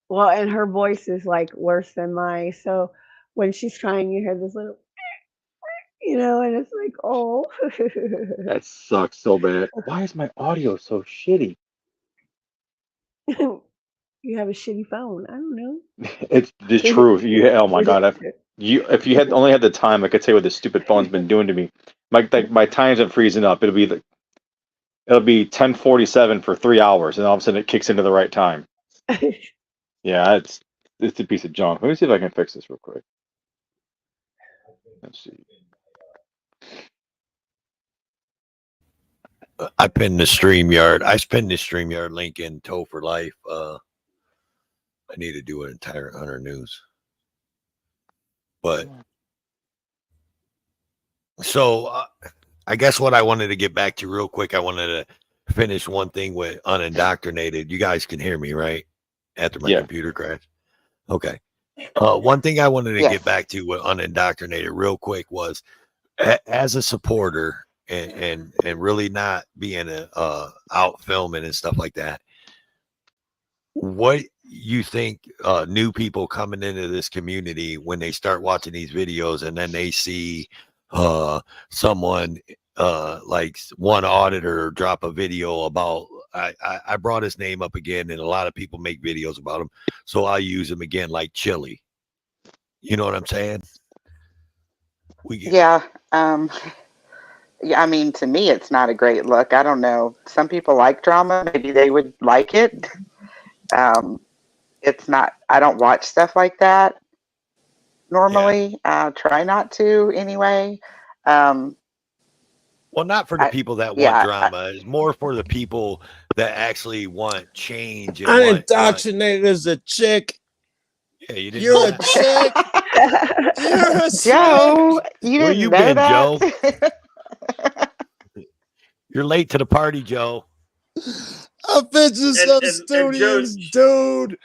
Well, and her voice is like worse than mine. So when she's crying, you hear this little, and it's like, oh. That sucks so bad. Why is my audio so shitty? You have a shitty phone. I don't know. It's the truth. Oh my God. If you had only had the time, I could tell you what this stupid phone's been doing to me. My times are freezing up. It'll be 10:47 for 3 hours, and all of a sudden it kicks into the right time. Yeah, it's a piece of junk. Let me see if I can fix this real quick. Let's see. I pinned the StreamYard. I pinned the StreamYard link in Tow for Life. I need to do an entire Hunter News. But so I guess what I wanted to get back to real quick, I wanted to finish one thing with unindoctrinated. You guys can hear me, right? After my computer crashed. Okay. One thing I wanted to Yes. get back to with unindoctrinated real quick was as a supporter and really not being out filming and stuff like that. What you think new people coming into this community when they start watching these videos and then they see someone like one auditor drop a video about I brought his name up again, and a lot of people make videos about him, so I'll use him again, like Chili. You know what I'm saying? Yeah. Yeah, I mean, to me, it's not a great look. I don't know. Some people like drama. Maybe they would like it. Um, it's not. I don't watch stuff like that normally. Try not to anyway. Um, Well, not for the I, people that want yeah, drama. It's more for the people that actually want change and I'm want. indoctrinated as a chick. Yeah, you didn't know You're a that. chick. You're a chick. Joe, you Where didn't you know been, Joe? that? You're late to the party, Joe. I bet you some and Joe, studious dude.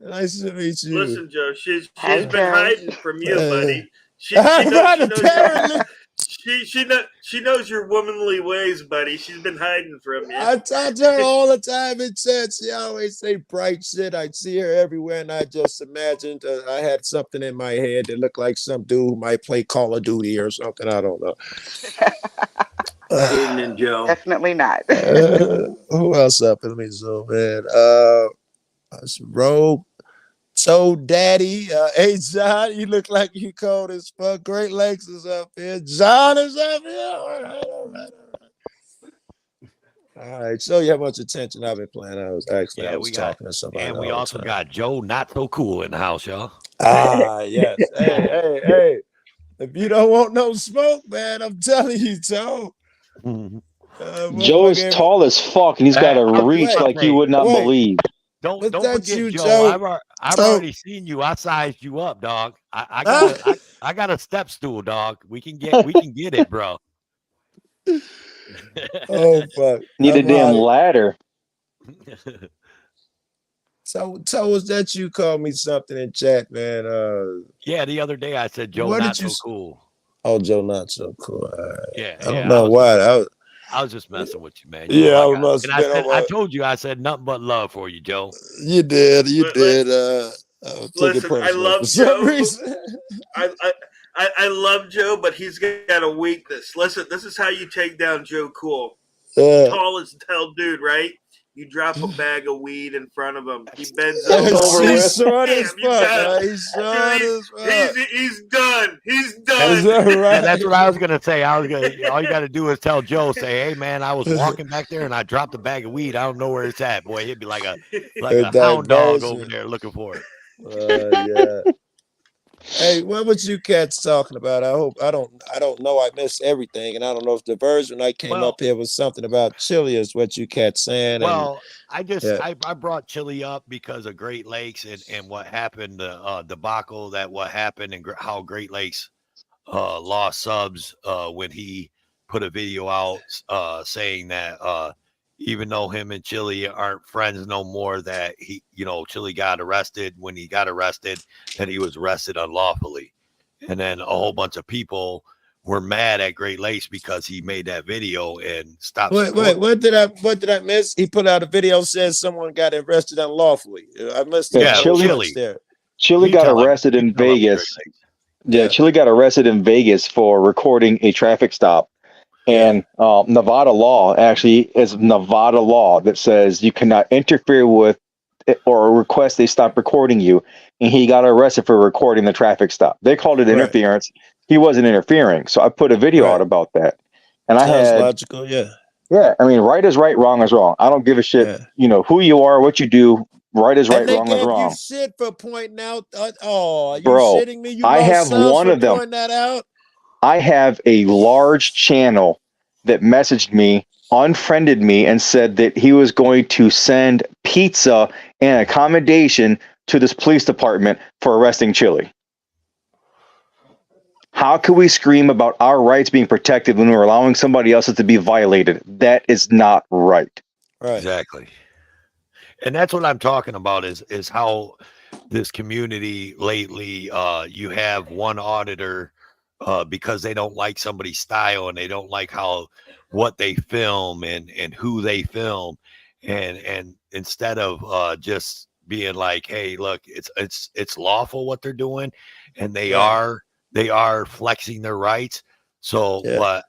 Nice to meet you. listen, Joe. She's Hey, been Joe. hiding from you, buddy. She I'm knows not she knows apparently. she knows your womanly ways, buddy. She's been hiding from you. I talk to her all the time in chat. She always say bright shit. I see her everywhere, and I just imagined I had something in my head that looked like some dude who might play Call of Duty or something. I don't know. Evening, Joe. Definitely not. Who else up? Let me zoom in. Rogue. So, Daddy, hey, John, you look like you cold as fuck. Great Lakes is up here. John is up here. All right. Show you how much attention I've been paying. I was talking to somebody. And we all the also time. got Joe, not so cool, in the house, y'all. Yes. Hey. If you don't want no smoke, man, I'm telling you, Joe. Joe is tall as fuck, and he's got a reach like you would not believe. Don't What's that forget, you, Joe. Joe? I've already seen you. I sized you up, dog. I got a step stool, dog. We can get it, bro. Oh fuck! Need a damn ladder. So was that you called me something in chat, man? Yeah, the other day I said Joe not so cool. Oh, Joe not so cool. Yeah, I don't know why. I was just messing with you, man. I told you, I said nothing but love for you, Joe. You did. Listen, I love Joe. I love Joe, but he's got a weakness. Listen, this is how you take down Joe Cool. Tall as hell dude, right? You drop a bag of weed in front of him. He bends over. He's short as fuck. He's done. He's done. Is that right? Yeah, that's what I was gonna say. All you got to do is tell Joe, say, "Hey, man, I was walking back there and I dropped a bag of weed. I don't know where it's at, boy. It'd be like a hound dog over there looking for it." Yeah. Hey, what was you cats talking about? I don't know. I missed everything, and I don't know if the version I came up here was something about Chile. Is what you cats saying? Well, I brought Chile up because of Great Lakes and what happened, the debacle that what happened and how Great Lakes lost subs when he put a video out saying that even though him and Chile aren't friends no more, that Chile got arrested. When he got arrested, that he was arrested unlawfully. And then a whole bunch of people were mad at Great Lakes because he made that video and stopped. Wait, what did I miss? He put out a video says someone got arrested unlawfully. I missed it. Yeah, Chile got arrested in Vegas. Yeah, Chile got arrested in Vegas for recording a traffic stop. And Nevada law actually is Nevada law that says you cannot interfere with or request they stop recording you. And he got arrested for recording the traffic stop. They called it interference. He wasn't interfering. So I put a video out about that. And I had logical, yeah. Yeah, I mean, right is right, wrong is wrong. I don't give a shit, who you are, what you do. Right is right, wrong is wrong. You shit for pointing out. Are you Bro, shitting me? You I have one of them. Pointing that out? I have a large channel that messaged me, unfriended me, and said that he was going to send pizza and accommodation to this police department for arresting Chile. How can we scream about our rights being protected when we're allowing somebody else's to be violated? That is not right. Right. Exactly. And that's what I'm talking about is how this community lately, you have one auditor because they don't like somebody's style and they don't like what they film and who they film. And instead of just being like, hey, look, it's lawful what they're doing. And they are flexing their rights. So, but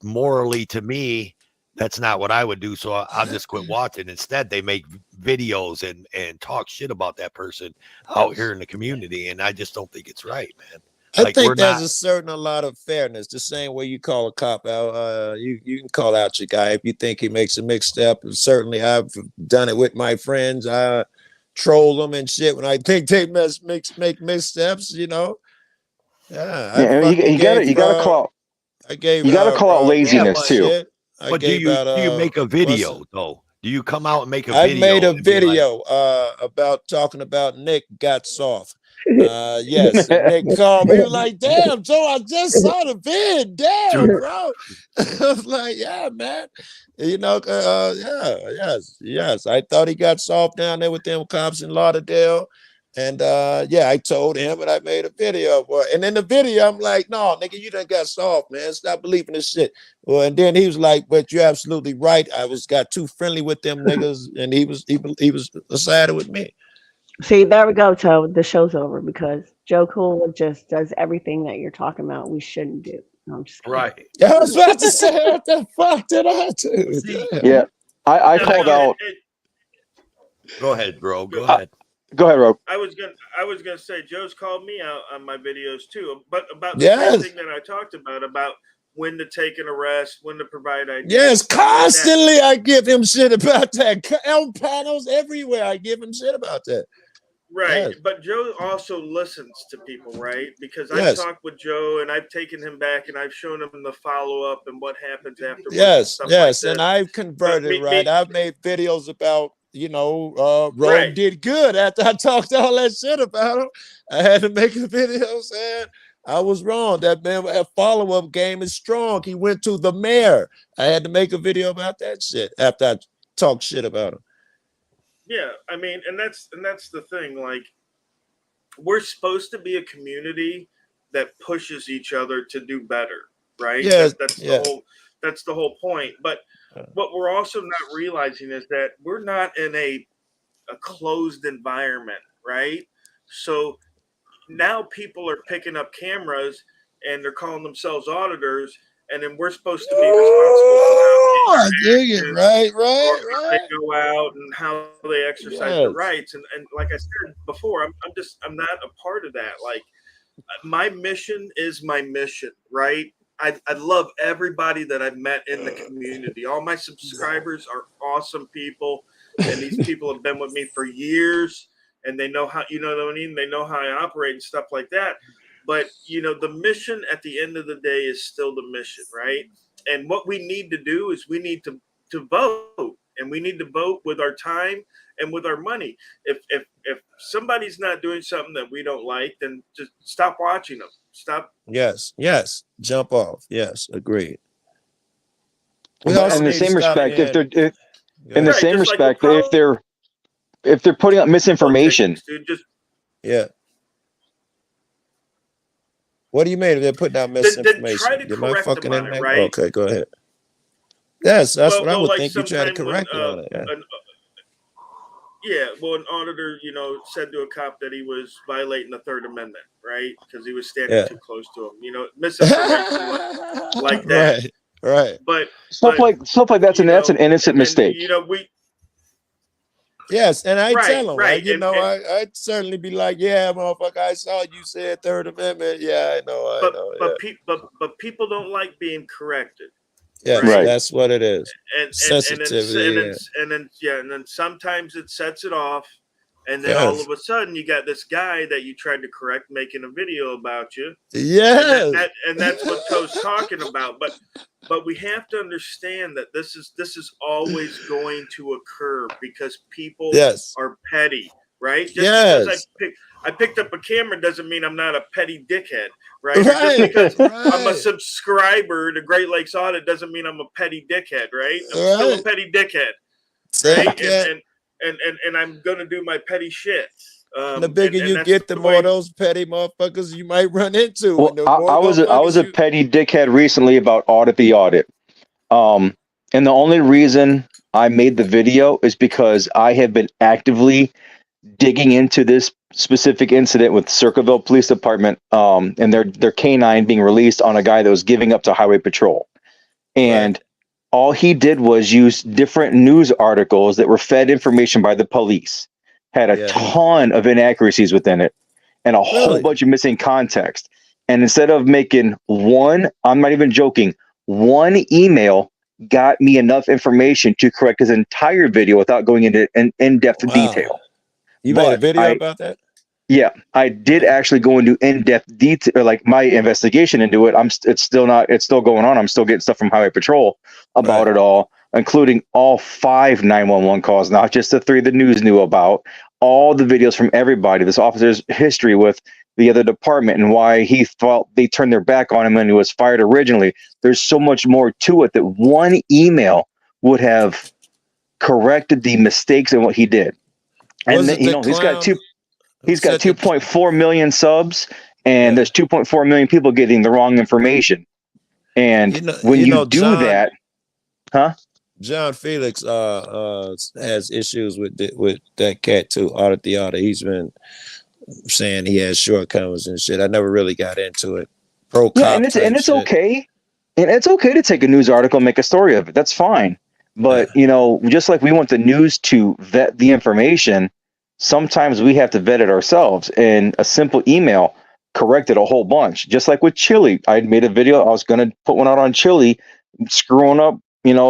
morally to me, that's not what I would do. So I'll just quit watching. Instead, they make videos and talk shit about that person out here in the community. And I just don't think it's right, man. I Like, we're think there's not. a certain a lot of fairness. The same way you call a cop out, you can call out your guy if you think he makes a misstep. And certainly, I've done it with my friends. I troll them and shit when I think they make missteps. You know, yeah. I Yeah, fucking gave you gotta call I gave you gotta call out Yeah, Roman laziness but too. shit. I but do gave you out do you make a what's video though? Do you come out and make a I made video a and be like, video about talking about Nick got soft. Yes, and Nick called me. He was like, "Damn, Joe, I just saw the vid. Damn, bro." I was like, "Yeah, man. You know, yeah, yes. I thought he got soft down there with them cops in Lauderdale." And yeah, I told him and I made a video for it. And in the video, I'm like, "No, nigga, you done got soft, man. Stop believing this shit." Well, and then he was like, "But you're absolutely right. I got too friendly with them niggas," and he was sided with me. See, there we go, Toe. The show's over because Joe Cool just does everything that you're talking about we shouldn't do. No, I'm just kidding. right? I was about to say, what the fuck did I do? See, Damn. Yeah, I No, called no, out. go ahead, bro. Go Uh, ahead. Go ahead, Rob. I was gonna say Joe's called me out on my videos too, but about the same Yes, thing that I talked about when to take an arrest, when to provide ID, yes, stuff like that. constantly I give him shit about that. L panels everywhere. I give him shit about that. Right, Yes, but Joe also listens to people, right? Because I've yes, talked with Joe and I've taken him back and I've shown him the follow up and what happens afterwards and yes, stuff like yes. this. And I've But converted, right? I've made videos about, Rome right, did good after I talked all that shit about him. I had to make a video saying I was wrong. That man, that follow-up game is strong. He went to the mayor. I had to make a video about that shit after I talked shit about him. yeah. I mean, and that's the thing. Like, we're supposed to be a community that pushes each other to do better, right? Yes, That's yeah. the whole point. But what we're also not realizing is that we're not in a closed environment, right? So now people are picking up cameras and they're calling themselves auditors, and then we're supposed to be responsible for Oh, how I dig it. interactions Right, or right, how they right. go out and how they exercise their Yes. rights. And like I said before, I'm not a part of that. Like, my mission is my mission, right? I love everybody that I've met in the community. All my subscribers are awesome people, and these people have been with me for years, and they know how, you know what I mean? They know how I operate and stuff like that. But, the mission at the end of the day is still the mission, right? And what we need to do is we need to vote, and we need to vote with our time and with our money. If somebody's not doing something that we don't like, then just stop watching them. Stop. Yes, yes. Jump off. Yes, agreed. We But also in the need to same stop. respect, Yeah, in the Right, same just like with respect, if they're putting out misinformation, politics, dude. Just yeah. What do you mean if they're putting out then misinformation? try to Get my correct them fucking on it, internet? right? Okay, go ahead. Yes, that's what I would Like think. You try to sometime when correct me on it. Yeah. an auditor, said to a cop that he was violating the Third Amendment, right? Because he was standing Yeah. too close to him. Misinformation like that. Right. But stuff like that's an innocent and then, mistake. we Yes, and I right, tell them, right, and I'd certainly be like, yeah, motherfucker, I saw you said Third Amendment. Yeah, I know. Yeah. but people don't like being corrected. Yes, Right. that's what it is. And Sensitivity. and then sometimes it sets it off, and then all of a sudden you got this guy that you tried to correct making a video about you. Yes. And that's what Toe's talking about. But we have to understand that this is always going to occur because people are petty, right? Just because I picked up a camera doesn't mean I'm not a petty dickhead, right? Just because I'm a subscriber to Great Lakes Audit doesn't mean I'm a petty dickhead, right? I'm still a petty dickhead, right? And I'm gonna do my petty shit. The bigger you get, the more those petty motherfuckers you might run into. Well, I was a petty dickhead recently about Audit the Audit. And the only reason I made the video is because I have been actively digging into this specific incident with Circleville Police Department, and their canine being released on a guy that was giving up to Highway Patrol. And all he did was use different news articles that were fed information by the police, had a ton of inaccuracies within it, and a whole bunch of missing context. And instead of making one, I'm not even joking, one email got me enough information to correct his entire video without going into in-depth Wow. detail. You made a But video about that? yeah, I did actually go into in-depth detail, or like my investigation into it. It's still going on. I'm still getting stuff from Highway Patrol about Right. it all, including all 5 911 calls, not just the 3 the news knew about. All the videos from everybody, this officer's history with the other department and why he felt they turned their back on him when he was fired originally. There's so much more to it that one email would have corrected the mistakes in what he did. Was And it then, the he's got clown two. who He's got said that? 2.4 million subs, and Yeah. there's 2.4 million people getting the wrong information. And when you do that, John Felix has issues with that cat too, Arthur Theata. He's been saying he has shortcomings and shit. I never really got into it. Pro cop yeah, and it's type shit. okay, and it's okay to take a news article and make a story of it. That's fine. But just like we want the news to vet the information, sometimes we have to vet it ourselves. And a simple email corrected a whole bunch. Just like with Chili, I made a video. I was going to put one out on Chili, screwing up,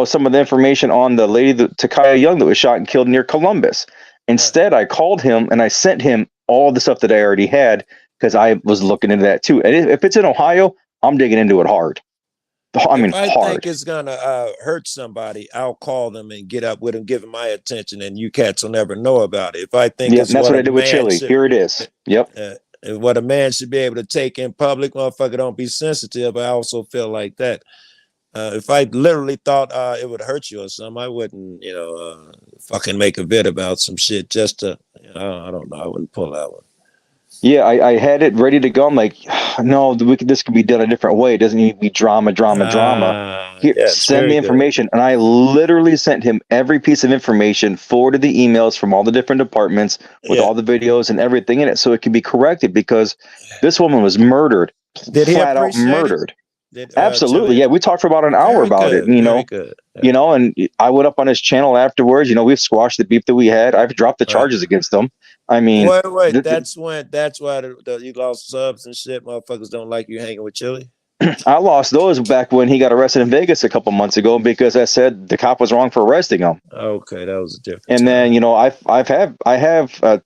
some of the information on the lady, Takaya Young, that was shot and killed near Columbus. Instead, I called him and I sent him all the stuff that I already had because I was looking into that too. And if it's in Ohio, I'm digging into it hard. I mean, if I hard. think it's gonna hurt somebody, I'll call them and get up with them, give them my attention, and you cats will never know about it. If I think it's that's what I did with Chili. Here it is. Yep. What a man should be able to take in public, motherfucker, don't be sensitive. I also feel like that. If I literally thought it would hurt you or something, I wouldn't, fucking make a vid about some shit just to, I don't know. I wouldn't pull that one. Yeah, I had it ready to go. I'm like, no, this could be done a different way. It doesn't need to be drama. Here, send me information. And I literally sent him every piece of information, forwarded the emails from all the different departments with all the videos and everything in it so it can be corrected because this woman was murdered. Did he flat out murdered. Absolutely. Yeah, we talked for about an hour about it. And I went up on his channel afterwards. We've squashed the beef that we had. I've dropped the charges against them. I mean, wait. That's why you lost subs and shit. Motherfuckers don't like you hanging with Chili. I lost those back when he got arrested in Vegas a couple months ago because I said the cop was wrong for arresting him. Okay, that was a different. And then I have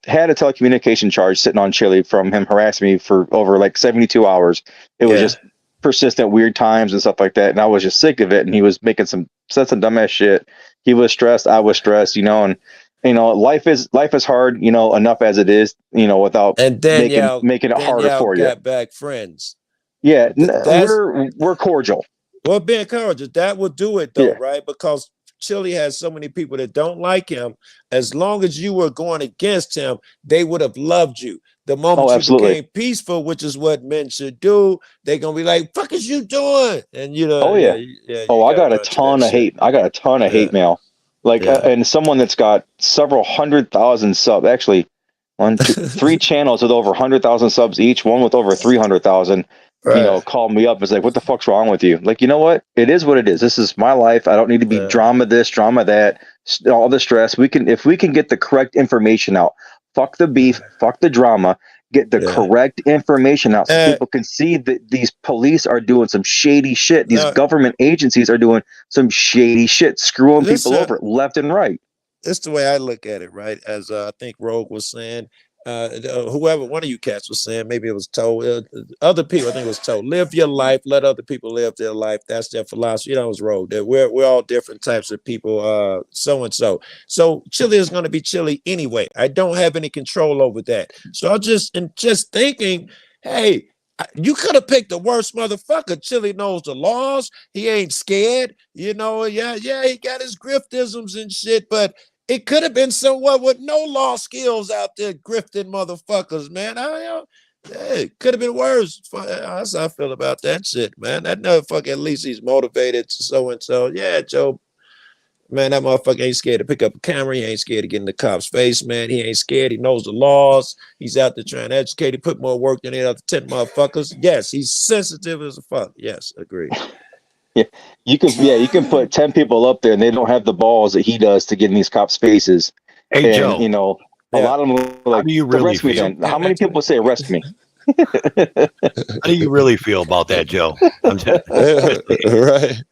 had a telecommunication charge sitting on Chili from him harassing me for over like 72 hours. It was just persistent weird times and stuff like that, and I was just sick of it. And he was making some dumbass shit. He was stressed. I was stressed. And life is hard. Enough as it is. Without making it harder for you. Got back friends. Yeah, we're cordial. Well, being cordial, that will do it though, right? Because Chili has so many people that don't like him. As long as you were going against him, they would have loved you. The moment you became peaceful, which is what men should do, they're gonna be like, "Fuck is you doing?" And I got a ton of hate. I got a ton of hate mail. And someone that's got several 100,000 subs, actually 3 channels with over 100,000 subs each, one with over 300,000. Called me up and was like, "What the fuck's wrong with you?" Like, you know what? It is what it is. This is my life. I don't need to be drama this, drama that, all the stress. If we can get the correct information out, fuck the beef, fuck the drama, get the correct information out so people can see that these police are doing some shady shit. These government agencies are doing some shady shit, screwing people over left and right. That's the way I look at it, right? As I think Rogue was saying, whoever, one of you cats was saying, maybe it was told, other people, I think it was told, live your life, let other people live their life. That's their philosophy. It was Rogue. That we're all different types of people, so-and-so. So Chili is going to be Chili anyway. I don't have any control over that. So I'm just thinking, hey, you could have picked the worst motherfucker. Chili knows the laws. He ain't scared. He got his griftisms and shit, but it could have been someone with no law skills out there grifting motherfuckers, man. It could have been worse. That's how I feel about that shit, man. That motherfucker, at least he's motivated, so-and-so. Yeah, Joe. Man, that motherfucker ain't scared to pick up a camera. He ain't scared to get in the cop's face, man. He ain't scared. He knows the laws. He's out there trying to educate. He put more work than the other 10 motherfuckers. Yes, he's sensitive as a fuck. Yes, agree. Yeah, you can put 10 people up there and they don't have the balls that he does to get in these cops' faces. Hey, and, Joe. A lot of them are like, do you really arrest me feel? then. How many people say arrest me? How do you really feel about that, Joe? I'm just, Right.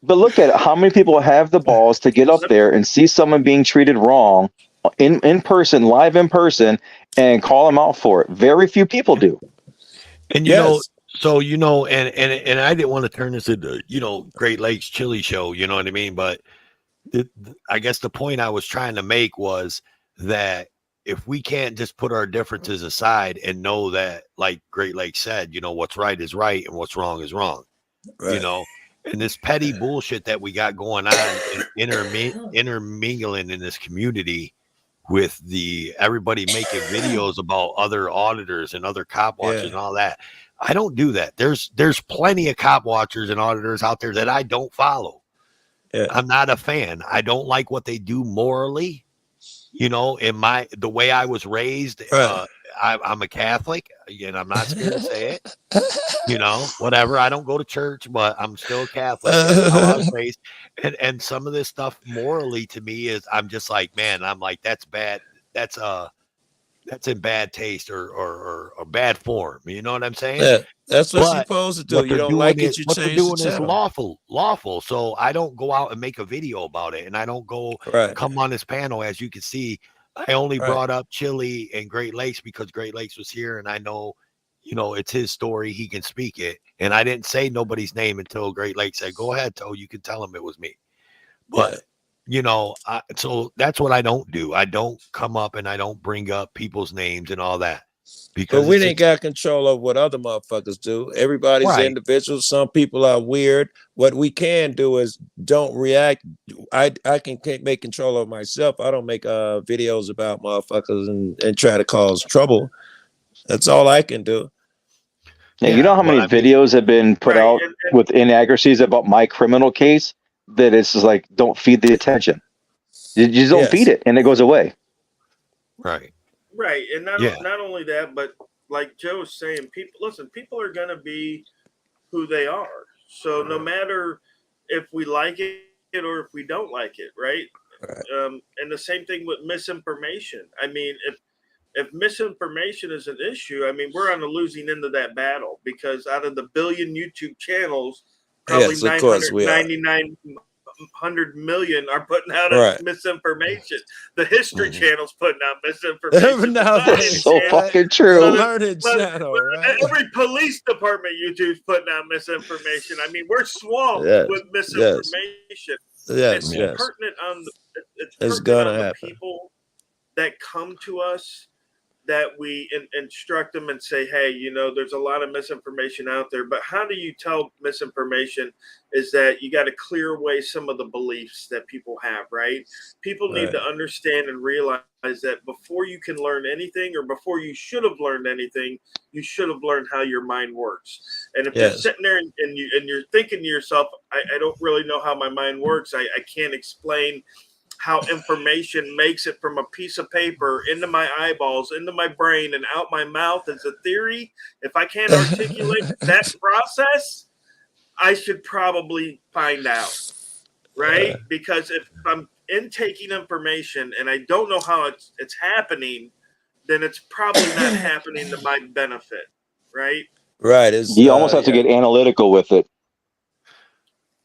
But look at it. How many people have the balls to get up there and see someone being treated wrong in person, live in person, and call them out for it? Very few people do. and Yes. so and I didn't want to turn this into Great Lakes Chili Show. You know what I mean? But I guess the point I was trying to make was that if we can't just put our differences aside and know that, like Great Lakes said, what's right is right and what's wrong is wrong. Right. And this petty bullshit that we got going on and intermingling in this community with everybody making videos about other auditors and other cop watchers and all that. I don't do that. There's plenty of cop watchers and auditors out there that I don't follow. Yeah. I'm not a fan. I don't like what they do morally. In the way I was raised, Right. I'm a Catholic, and I'm not scared to say it. Whatever. I don't go to church, but I'm still Catholic. That's how I was raised. And some of this stuff morally to me is, I'm just like, man, I'm like, that's bad. That's in bad taste or bad form. You know what I'm saying? Yeah. That's what you're But supposed to do. what You they're don't doing like is it, you what they're change the doing is channel. lawful. So I don't go out and make a video about it, and I don't go Right. come on this panel. As you can see, I only Right. brought up Chile and Great Lakes because Great Lakes was here, and I know, it's his story. He can speak it, and I didn't say nobody's name until Great Lakes said, "Go ahead, Toe. You can tell him it was me." But so that's what I don't do. I don't come up and I don't bring up people's names and all that But because we it's ain't got control of what other motherfuckers do. Everybody's right. individual. Some people are weird. What we can do is don't react. I can make control of myself. I don't make videos about motherfuckers and try to cause trouble. That's all I can do. Yeah, you know how but many I mean, videos have been put Right. out with inaccuracies about my criminal case that it's just like, don't feed the attention. You just don't feed Yes. it, and it goes away. right. Right. And Yeah. not only that, but like Joe was saying, people are gonna be who they are. So no matter if we like it or if we don't like it, right? Right. And the same thing with misinformation. I mean, if misinformation is an issue, I mean, we're on the losing end of that battle because out of the billion YouTube channels, probably Yes, of course we are. 999 million are putting out Right. misinformation. The History Mhm. Channel's putting out misinformation. The Nowadays, Science So Channel, fucking true. The Learning but Channel, right? every police department YouTube's putting out misinformation. I mean, we're swamped Yes. with Yes. misinformation. Yes. Yeah. Yes. Pertinent on it's It's pertinent gonna on the happen. people that come to us that we instruct them and say, hey, there's a lot of misinformation out there, but how do you tell misinformation is that you got to clear away some of the beliefs that people have, right? People need Right. to understand and realize that before you can learn anything or before you should have learned anything, you should have learned how your mind works. And if you're Yes. sitting there and you're thinking to yourself, I don't really know how my mind works. I can't explain how information makes it from a piece of paper into my eyeballs, into my brain, and out my mouth as a theory. If I can't articulate that process, I should probably find out, right? Because if I'm intaking information and I don't know how it's happening, then it's probably not happening to my benefit, right? Right. It's You almost have to get analytical with it.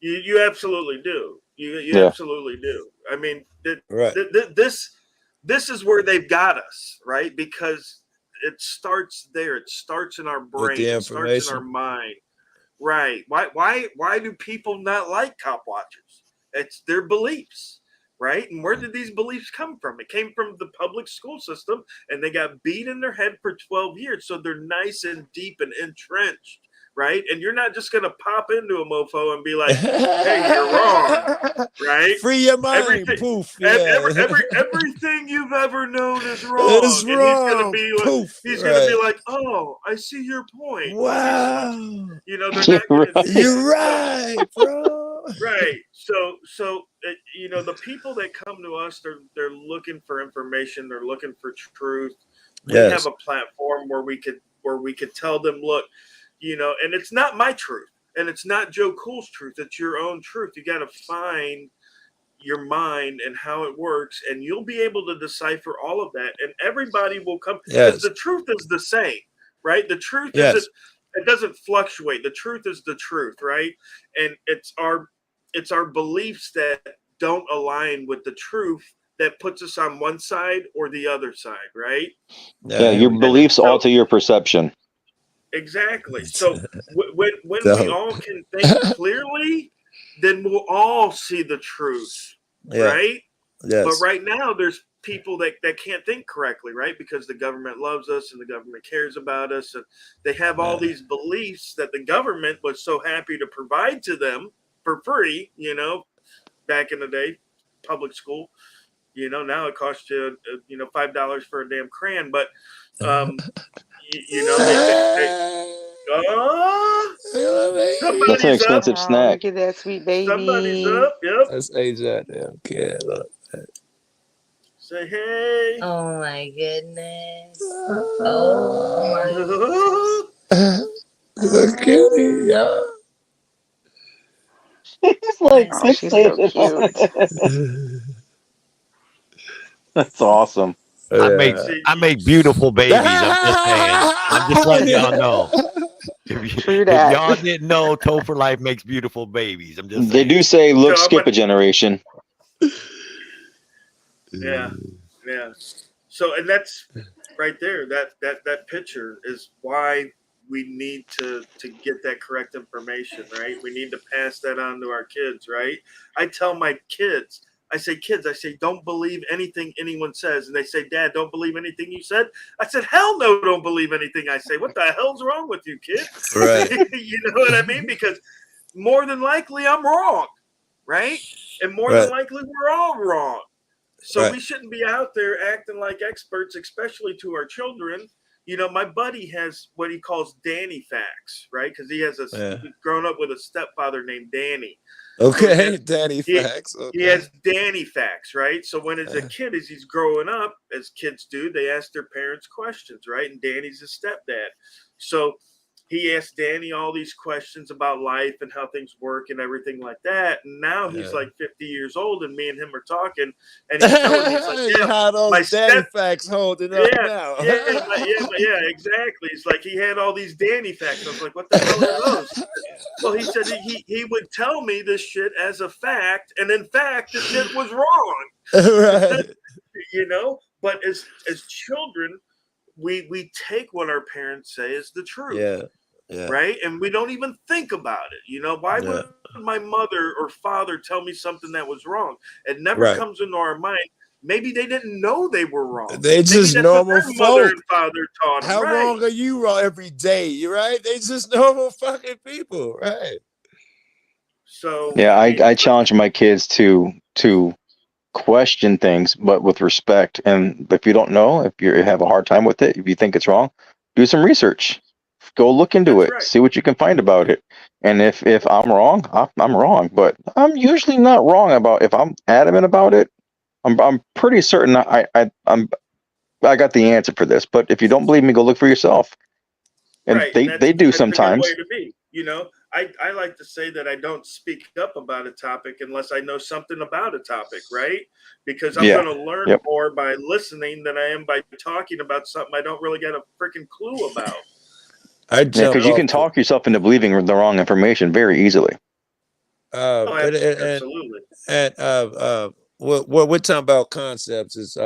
You absolutely do. You Yeah. absolutely do. I mean, right. this is where they've got us, right? Because it starts there. It starts in our brain. With the It starts in our information. mind. Right. Why do people not like cop watchers? It's their beliefs, right? And where did these beliefs come from? It came from the public school system, and they got beat in their head for 12 years. So they're nice and deep and entrenched, right? And you're not just gonna pop into a mofo and be like, "Hey, you're wrong," right? Free your mind, Everything, poof. Yeah. everything you've ever known is wrong, It's and he's gonna wrong. be like, Poof. he's Right. gonna be like, "Oh, I see your point." Okay, so Wow. they're not gonna do You're that. right, bro. Right. So the people that come to us, they're looking for information. They're looking for truth. We Yes. have a platform where we could tell them, look, and it's not my truth, and it's not Joe Cool's truth. It's your own truth. You got to find your mind and how it works, and you'll be able to decipher all of that. And everybody will come because Yes. the truth is the same. right? The truth Yes. isn't, it doesn't fluctuate. The truth is the truth, right? And it's our beliefs that don't align with the truth that puts us on one side or the other side, right? Yeah, your And beliefs so alter your perception. exactly. So when we So, all can think clearly, then we'll all see the truth, yeah. right? But Yes. right now, there's people that can't think correctly, right? Because the government loves us and the government cares about us, and they have all Yeah. these beliefs that the government was so happy to provide to them for free. Back in the day, public school. Now it costs you, $5 for a damn crayon. But they That's an somebody's up. expensive Oh, snack. look at that sweet Somebody's baby. up. Yep. That's age that damn kid. Look. Say hey. Oh my goodness. Oh my Look at it, yeah. It's like Oh, she's so fixated on cute. it. That's awesome. I make Yeah. See, I make beautiful babies. I'm just saying. I'm just letting y'all know. True If that. y'all didn't know, Topher Life makes beautiful babies. I'm just They saying. do say look, So I'm skip a generation. yeah. So, and that's right there. That picture is why we need to get that correct information, right? We need to pass that on to our kids, right? I tell my kids, I say, don't believe anything anyone says. And they say, Dad, don't believe anything you said. I said, hell no, don't believe anything I say. What the hell's wrong with you, kid? Right. You know what I mean? Because more than likely I'm wrong, right? And more than Right. likely we're all wrong. So Right. we shouldn't be out there acting like experts, especially to our children. My buddy has what he calls Danny facts, right? Because Yeah. he's grown up with a stepfather named Danny. Okay, Danny He, facts. he Okay. has Danny facts, right? So when as a kid, as he's growing up, as kids do, they ask their parents questions, right? And Danny's his stepdad. So he asked Danny all these questions about life and how things work and everything like that. And now he's like 50 years old, and me and him are talking, and he's telling me, he's like, You how my those Danny step, facts holding up yeah, now. yeah, exactly. It's like he had all these Danny facts. I was like, what the hell are those? Well, he said he would tell me this shit as a fact, and in fact, the shit was wrong. Right. But as children, we take what our parents say as the truth. Yeah. Yeah. Right? And we don't even think about it. Why would my mother or father tell me something that was wrong? It never comes into our mind. Maybe they didn't know they were wrong. They just normal folk. Mother and father taught them. How wrong are you wrong every day? You right? They just normal fucking people, right? So yeah, I challenge my kids to question things, but with respect. And if you don't know, if you have a hard time with it, if you think it's wrong, do some research. Go look into it. right. See what you can find about it. And if I'm wrong, I'm wrong. But I'm usually not wrong about if I'm adamant about it. I'm pretty certain I got the answer for this. But if you don't believe me, go look for yourself. And right. they do that's sometimes. A good way to be. I like to say that I don't speak up about a topic unless I know something about a topic, right? Because I'm going to learn more by listening than I am by talking about something I don't really get a freaking clue about. Because you can talk yourself into believing the wrong information very easily. Absolutely. And what we're talking about concepts is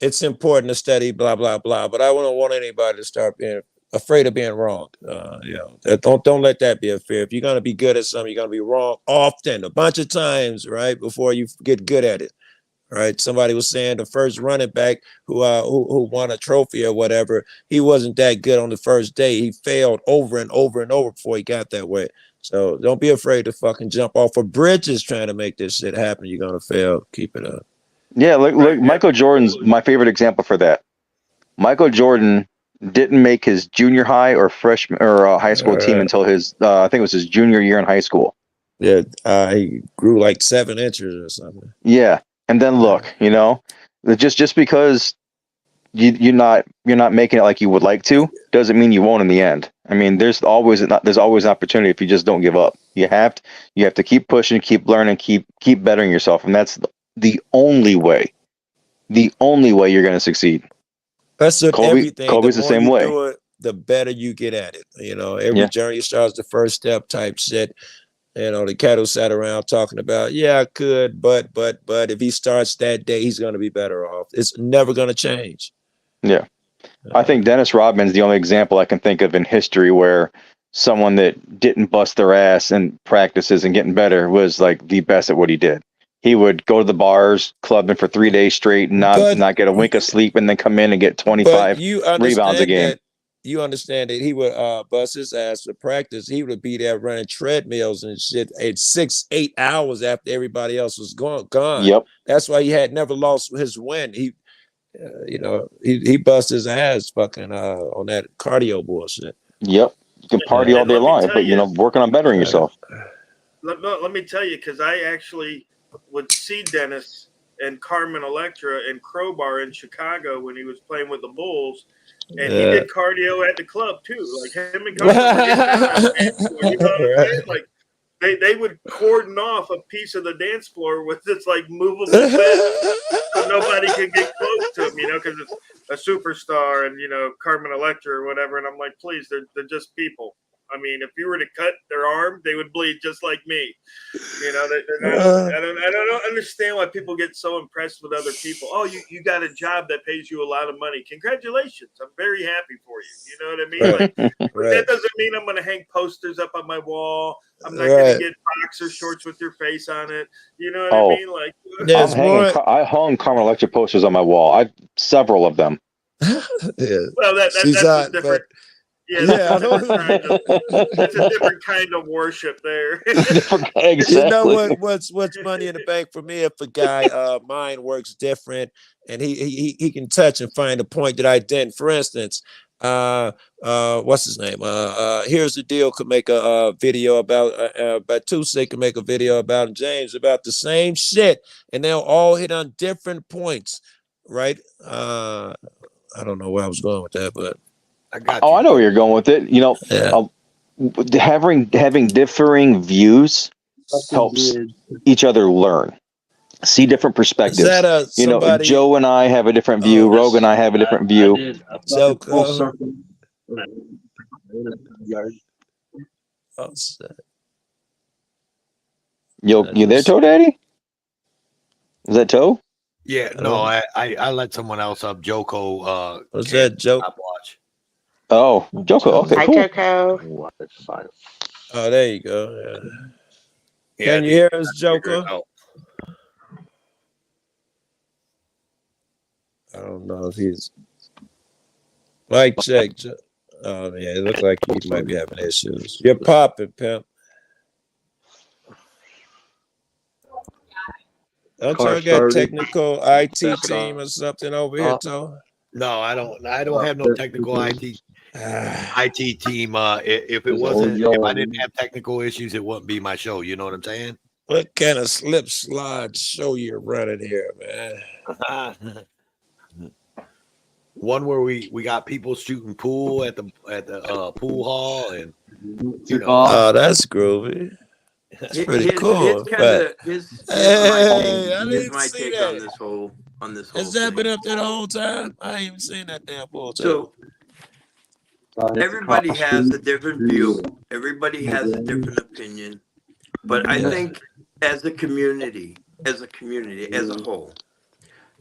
it's important to study, blah blah blah. But I don't want anybody to start being afraid of being wrong. Don't let that be a fear. If you're gonna be good at something, you're gonna be wrong often, a bunch of times, right? Before you get good at it. Right. Somebody was saying the first running back who won a trophy or whatever, he wasn't that good on the first day. He failed over and over and over before he got that way. So don't be afraid to fucking jump off of bridges trying to make this shit happen. You're gonna fail. Keep it up. Yeah, look, Michael Jordan's my favorite example for that. Michael Jordan didn't make his junior high or freshman or high school team until his I think it was his junior year in high school. Yeah, he grew like 7 inches or something. Yeah. And then look, just because you're not making it like you would like to doesn't mean you won't in the end. I mean, there's always an opportunity if you just don't give up. You have to keep pushing, keep learning, keep bettering yourself, and that's the only way you're going to succeed. That's with everything. The Kobe's the more same you way. do it, the better you get at it. Every Yeah. journey starts the first step type shit. The cattle sat around talking about, yeah, I could, but if he starts that day, he's going to be better off. It's never going to change. Yeah. I think Dennis Rodman's the only example I can think of in history where someone that didn't bust their ass in practices and getting better was like the best at what he did. He would go to the bars, clubbing for 3 days straight, and not get a wink of sleep, and then come in and get 25 rebounds a game. You understand that he would bust his ass to practice. He would be there running treadmills and shit at 6-8 hours after everybody else was gone. Yep. That's why he had never lost his win. He bust his ass fucking on that cardio bullshit. Yep. You can party all day long, but working on bettering yourself. Let me tell you, because I actually would see Dennis and Carmen Electra and Crowbar in Chicago when he was playing with the Bulls, and he did cardio at the club too. Like him and Carmen would get down on the dance floor, you know what I'm saying? Like they would cordon off a piece of the dance floor with this like movable bed so nobody could get close to him, because it's a superstar and Carmen Electra or whatever. And I'm like, please, they're just people. I mean, if you were to cut their arm, they would bleed just like me. I don't understand why people get so impressed with other people. Oh, you got a job that pays you a lot of money. Congratulations. I'm very happy for you. You know what I mean? That doesn't mean I'm going to hang posters up on my wall. I'm not going to get boxer shorts with your face on it. You know what I mean? Like, I hung Carmen Electra posters on my wall. Several of them. Well, that's a different. That's a different kind of worship there. Exactly. You know what's money in the bank for me? If a guy mind works different and he can touch and find a point that I didn't. For instance, what's his name? Here's the deal could make a video about Tuesday could make a video about James about the same shit, and they'll all hit on different points, right? I don't know where I was going with that, but I know where you're going with it. Having differing views helps each other learn, see different perspectives. Is that somebody? Joe and I have a different view. Rogue and I have a different view. You there, Toe Daddy? Is that Toe? Yeah, no, I let someone else up. Joko. Was that Joe? Watch. Oh, Joko. Okay, Hi, cool. Joko. Oh, there you go. Yeah. Can you hear us, Joko? I don't know if he's. Mike, check. Oh, yeah, it looks like he might be having issues. You're popping, pimp. Don't y'all got technical IT team or something over here, Toe? No, I don't have no technical IT team. If it wasn't, if I didn't have technical issues, it wouldn't be my show. You know what I'm saying? What kind of slip slide show you're running here, man? One where we got people shooting pool at the pool hall, and oh, that's groovy. That's pretty cool. Here's my take on this whole Has that been up there the whole time? I ain't even seen that damn whole time. So everybody has a different view. Everybody has a different opinion. But I think as a community, as a whole,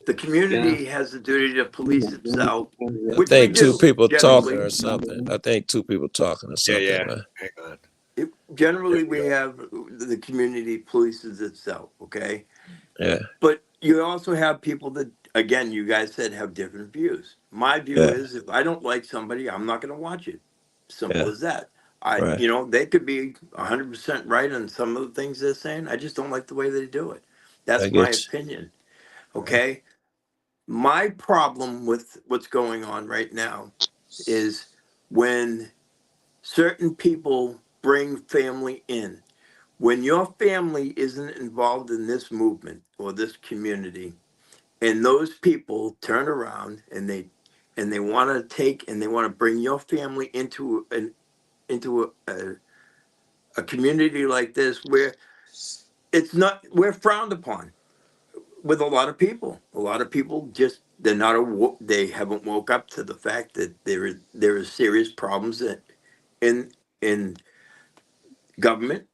the community has the duty to police itself. I think two people talking or something. Yeah. Man. Hang on. Generally, we have the community polices itself, okay? Yeah. But you also have people that, again, you guys said have different views. My view is if I don't like somebody, I'm not going to watch it. Simple as that. They could be 100% right on some of the things they're saying. I just don't like the way they do it. That's my opinion, okay? My problem with what's going on right now is when certain people bring family in. When your family isn't involved in this movement or this community, and those people turn around and they want to bring your family into a community like this where we're frowned upon with a lot of people. A lot of people just they're not they haven't woke up to the fact that there is serious problems in government,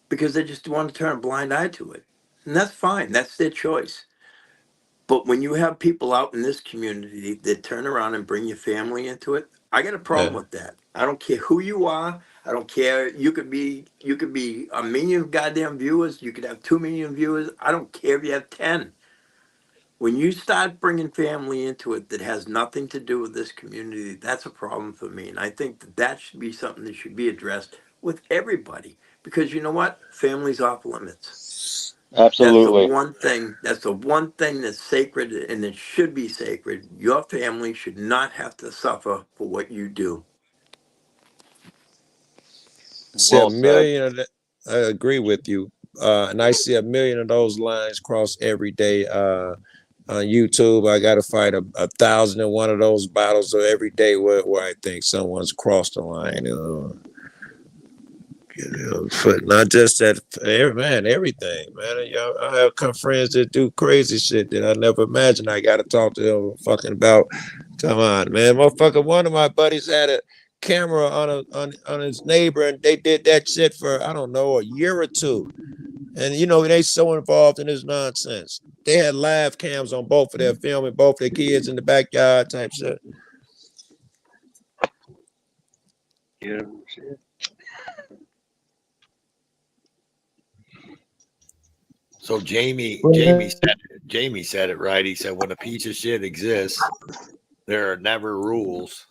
because they just want to turn a blind eye to it, and that's fine. That's their choice. But when you have people out in this community that turn around and bring your family into it, I got a problem with that. I don't care who you are. I don't care. You could be a million goddamn viewers. You could have 2 million viewers. I don't care if you have 10. When you start bringing family into it that has nothing to do with this community, that's a problem for me. And I think that should be something that should be addressed with everybody. Because you know what? Family's off limits. Absolutely. That's the one thing that's sacred, and it should be sacred. Your family should not have to suffer for what you do. See Well a said. million of that, I agree with you. And I see a million of those lines cross every day. On YouTube, I got to fight 1,001 of those battles every day where I think someone's crossed the line. But not just that, man, everything, man. I have come friends that do crazy shit that I never imagined I got to talk to them fucking about. Come on, man. Motherfucker, one of my buddies had a camera on his neighbor, and they did that shit for, I don't know, a year or two. And they so involved in this nonsense. They had live cams on both of their filming both their kids in the backyard type shit. Yeah. So Jamie said it right. He said, when a piece of shit exists, there are never rules.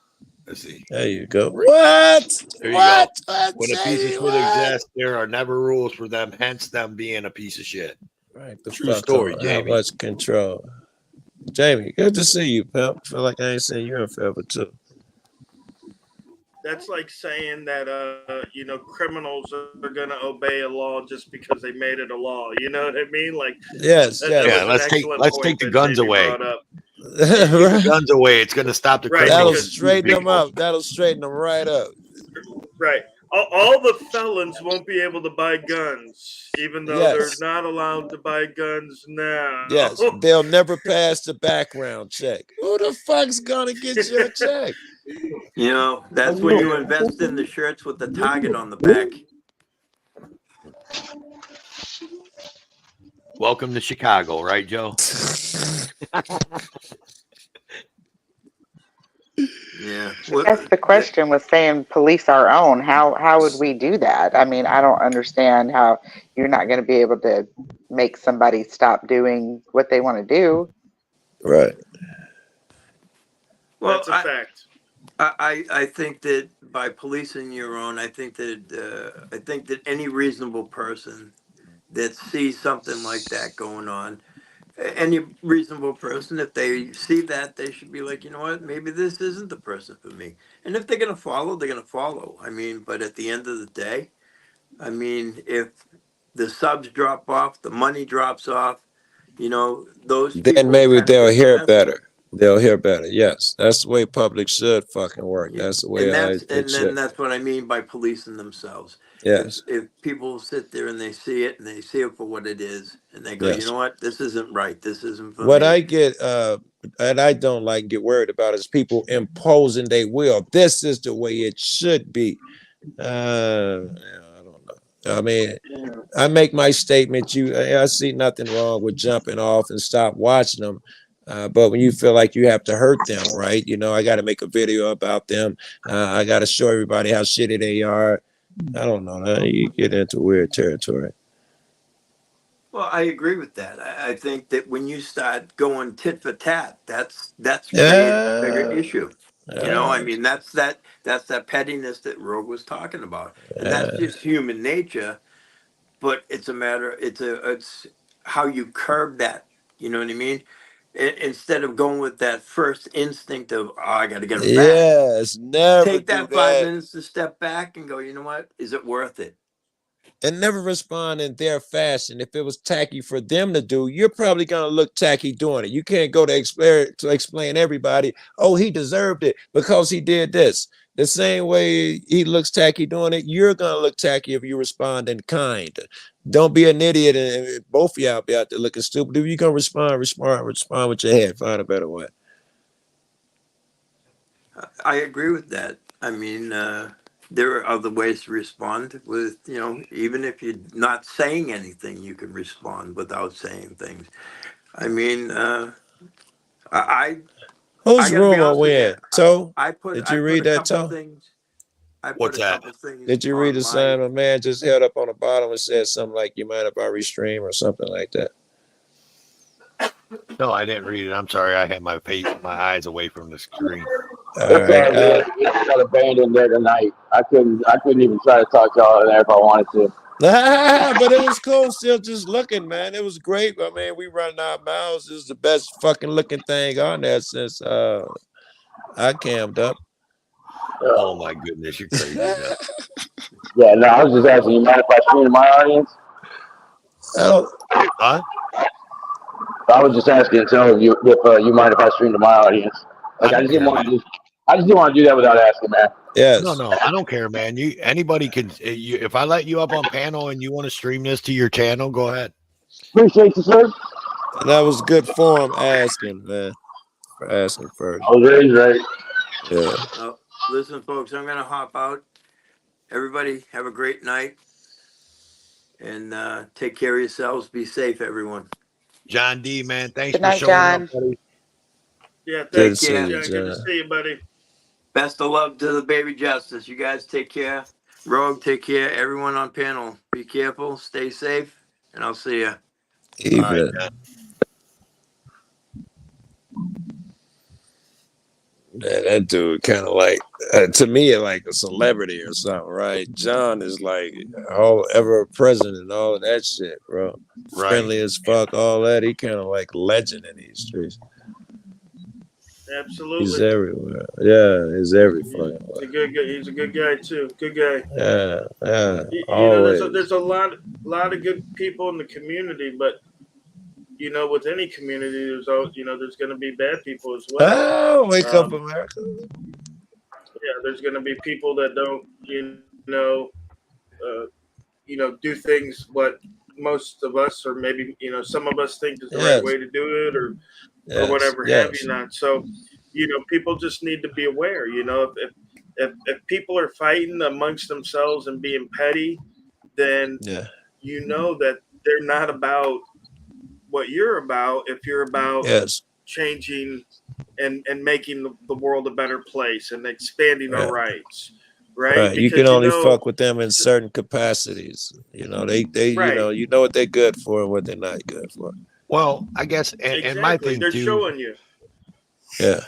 Let's see. There you go. What? There you what? go. What? When a piece of shit exists, there are never rules for them, hence them being a piece of shit. Right. The True fuck story, on. Jamie. How much control? Jamie, good to see you, pimp. Feel like I ain't seen you in forever too. That's like saying that criminals are going to obey a law just because they made it a law. You know what I mean? Like, Yes, that yes. Yeah, was an let's excellent take point the that guns Jamie away. brought up. Take the guns away. It's going to stop the Right, That'll criminals. straighten them up. That'll straighten them right up. Right. All the felons won't be able to buy guns, even though Yes. they're not allowed to buy guns now. Yes, they'll never pass the background check. Who the fuck's gonna get your check? That's when you invest in the shirts with the target on the back. Welcome to Chicago, right, Joe? Yeah. That's the question, was saying police our own. How would we do that? I mean, I don't understand how you're not going to be able to make somebody stop doing what they want to do. Right. Well, That's a fact. I think that by policing your own, I think that any reasonable person that sees something like that going on, any reasonable person, if they see that, they should be like, you know what, maybe this isn't the person for me. And if they're going to follow, they're going to follow. I mean, but at the end of the day, I mean, if the subs drop off, the money drops off, those people. Then maybe they'll hear message. better. They'll hear better. Yes, that's the way public should fucking work. That's the way that's what I mean by policing themselves. Yes. If people sit there and they see it for what it is, and they go, Yes. you know what, this isn't right. This isn't for What me. I get, and I don't like get worried about, is people imposing their will. This is the way it should be. I don't know. I mean, I make my statement. I see nothing wrong with jumping off and stop watching them. But when you feel like you have to hurt them, right? I got to make a video about them. I got to show everybody how shitty they are. I don't know. You get into weird territory. Well, I agree with that. I think that when you start going tit for tat, that's Yeah. a bigger issue. I mean, that's that pettiness that Rogue was talking about, and that's just human nature. But it's it's how you curb that. You know what I mean? Instead of going with that first instinct of, I got to get them back. Yes, never Take that do 5 that. minutes to step back and go, you know what? Is it worth it? And never respond in their fashion. If it was tacky for them to do, you're probably gonna look tacky doing it. You can't go to explain everybody, oh, he deserved it because he did this. The same way he looks tacky doing it, you're gonna look tacky if you respond in kind. Don't be an idiot, and both of y'all be out there looking stupid. If you're gonna respond with your head. Find a better way. I agree with that. I mean, there are other ways to respond with, even if you're not saying anything, you can respond without saying things. I mean, I Whose got to be room are honest we with you. in? Toe? I put Did I you put read a that, couple Toe? things. I put What's a that? couple things Did you read on the my. sign? A man just held up on the bottom and said something like, "You mind if I restream?" or something like that. No, I didn't read it. I'm sorry. I had my eyes away from the screen. All It's right. all good. We just got abandoned there tonight. I couldn't even try to talk to y'all in there if I wanted to. But it was cool. Still just looking, man. It was great. I mean, we running our mouths. This is the best fucking looking thing on there since I cammed up. Oh my goodness, you're crazy, John. Yeah, no, I was just asking you mind if I stream to my audience? Oh, Huh? I was just asking so if you mind if I stream to my audience. I Like don't care, man. I just didn't want to do that without asking, man. yes. No, I don't care, man. Anybody can. If I let you up on panel and you want to stream this to your channel, go ahead. Appreciate you, sir. And that was good form asking, man. For asking first. I was raised right. Yeah. Oh, listen, folks, I'm going to hop out. Everybody, have a great night. And take care of yourselves. Be safe, everyone. John D, man, thanks Good for night, showing up, John. buddy. Yeah, Good to thank see you, you, John. Good to John. see you, buddy. Best of love to the baby Justice. You guys take care. Rogue, take care. Everyone on panel, be careful, stay safe, and I'll see you. All right, Evening. John. Man, that dude kind of like to me like a celebrity or something, right? John is like all ever present and all of that shit, bro. Right. Friendly as fuck, all that. He kind of like legend in these streets. Absolutely. He's everywhere. Yeah, he's every fucking He's a way. good guy. He's a good guy too. Good guy. Yeah, yeah, You know, always. there's a lot of good people in the community, but with any community, there's going to be bad people as well. Oh, wake up, America. Yeah, there's going to be people that don't, do things what most of us, or maybe some of us think is the right Yes, way to do it, or yes, whatever have yes. you not. So, people just need to be aware. If people are fighting amongst themselves and being petty, then Yeah, that they're not about what you're about. If you're about yes, changing and making the world a better place and expanding our right. rights, right? Right. You can Because only fuck with them in certain capacities. They right, you know what they're good for and what they're not good for. Well, I guess, and my exactly. thing They're too. showing you. Yeah.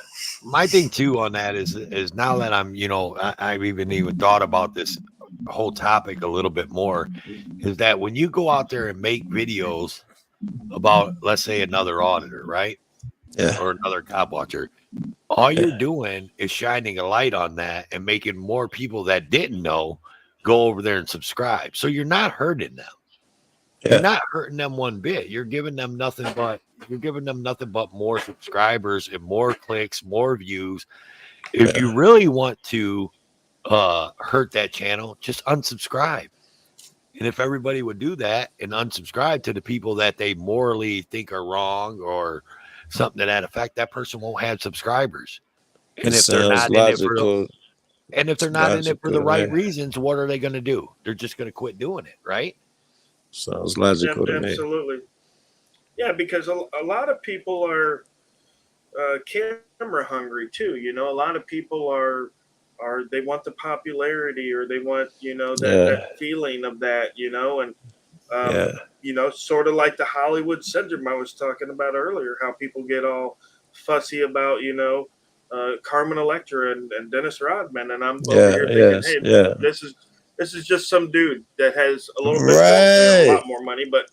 My thing too on that is now that I'm, I've even thought about this whole topic a little bit more, is that when you go out there and make videos about, let's say, another auditor, right? Yeah. Or another cop watcher, all Yeah. you're doing is shining a light on that and making more people that didn't know go over there and subscribe. So you're not hurting them. Yeah. You're not hurting them one bit. You're giving them nothing but more subscribers and more clicks, more views. If Yeah. you really want to hurt that channel, just unsubscribe. And if everybody would do that and unsubscribe to the people that they morally think are wrong or something to that effect, that person won't have subscribers. And It if they're sounds not in it for logical. the To right me. reasons, what are they going to do? They're just going to quit doing it, right? Sounds logical to me. Absolutely. Yeah, because a lot of people are camera hungry too. A lot of people are they want the popularity, or they want that feeling of that. And sort of like the Hollywood syndrome I was talking about earlier, how people get all fussy about Carmen Electra and Dennis Rodman, and I'm over here thinking, hey, Yeah. this is just some dude that has a little bit more, a Right. lot more money, but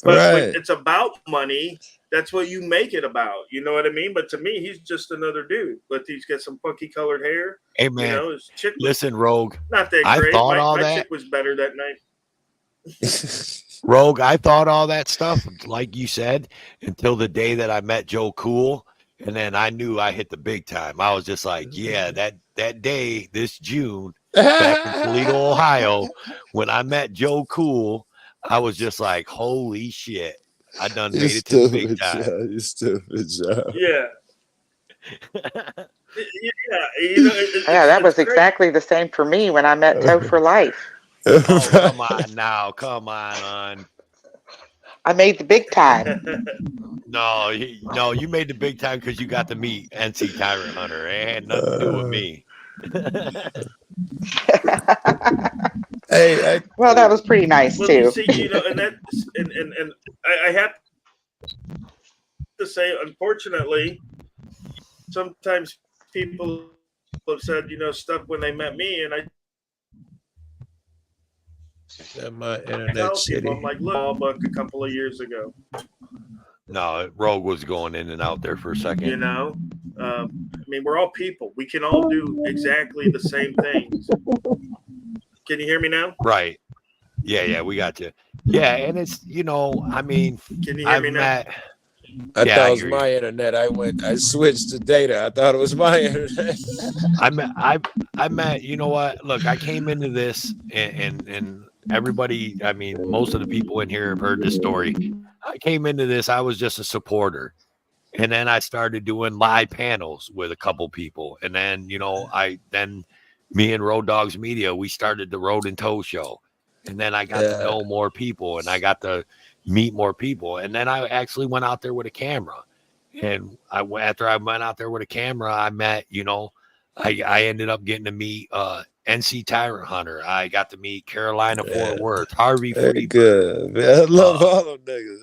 when Right. it's about money, that's what you make it about. You know what I mean? But to me, he's just another dude. But he's got some funky colored hair. Hey man, His chick was listen, Rogue. not that I great. thought all My that. chick was better that night. Rogue, I thought all that stuff, like you said, until the day that I met Joe Cool. And then I knew I hit the big time. I was just like, yeah, that day, this June, back in Toledo, Ohio, when I met Joe Cool, I was just like, holy shit. I done You made it to the big stupid time. Joe. You stupid Joe. Yeah. Yeah, you know, Yeah, that was crazy. exactly the same for me when I met Toe for Life. Oh, come on now. Come on. I made the big time. No, no, you made the big time because you got to meet NC Tyrant Hunter. It had nothing to do with me. Hey, Well, that was pretty nice Well, you too. see, you know, and that, and I have to say, unfortunately, sometimes people have said, you know, stuff when they met me, and I my internet tell people, I'm shitty. like, look, all book a couple of years ago, No, Rogue was going in and out there for a second. you know. I mean, we're all people. We can all do exactly the same things. Can you hear me now? Right. Yeah, we got you. Yeah, and it's, you know, I mean, Can you hear I've me now? met. I Yeah, thought I it was hear my you. internet. I switched to data. I thought it was my internet. I met, you know what? Look, I came into this and everybody, I mean, most of the people in here have heard this story. I came into this, I was just a supporter. And then I started doing live panels with a couple people. And then, you know, me and Road Dogs Media, we started the Road and Toe show. And then I got to know more people and I got to meet more people. And then I actually went out there with a camera. And after I went out there with a camera, I met, you know, I ended up getting to meet NC Tyrant Hunter. I got to meet Carolina Fort Worth, Harvey Very Freeberg. good, man. I love all them niggas.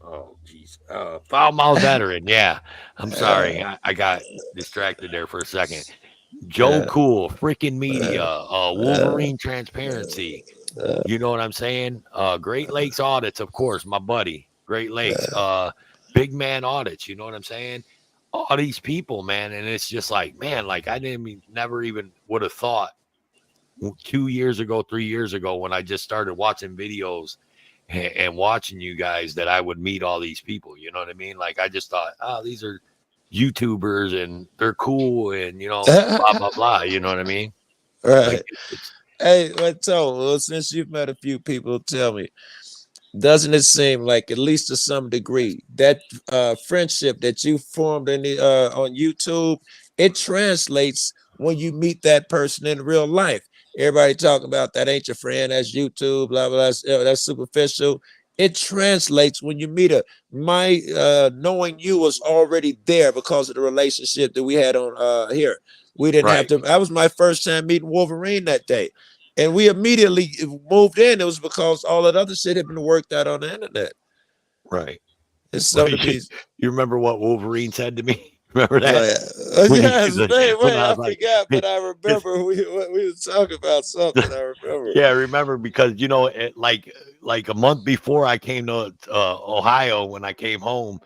Oh, geez. Foul mouth veteran. Yeah. I'm sorry. I got distracted there for a second. Joe Cool, freaking media, Wolverine Transparency. You know what I'm saying? Great Lakes Audits, of course, my buddy. Great Lakes. Big Man Audits. You know what I'm saying? All these people, man. And it's just like, man, like I never even would have thought 2 years ago, 3 years ago, when I just started watching videos and watching you guys, that I would meet all these people. You know what I mean? Like I just thought, oh, these are YouTubers and they're cool and, you know, blah, blah, blah. You know what I mean? Right. Like Hey, well, since you've met a few people, tell me, doesn't it seem like, at least to some degree, that friendship that you formed on YouTube, it translates when you meet that person in real life? Everybody talking about that ain't your friend, that's YouTube, blah blah, that's superficial. It translates when you meet her. My knowing you was already there because of the relationship that we had on here. We didn't have to. That was my first time meeting Wolverine that day. And we immediately moved in. It was because all that other shit had been worked out on the internet. Right. It's so to You be. remember what Wolverine said to me? Remember that? Yes, I like, forgot, but I remember we were talking about something. I remember. Yeah, I remember because, you know, like a month before I came to Ohio, when I came home,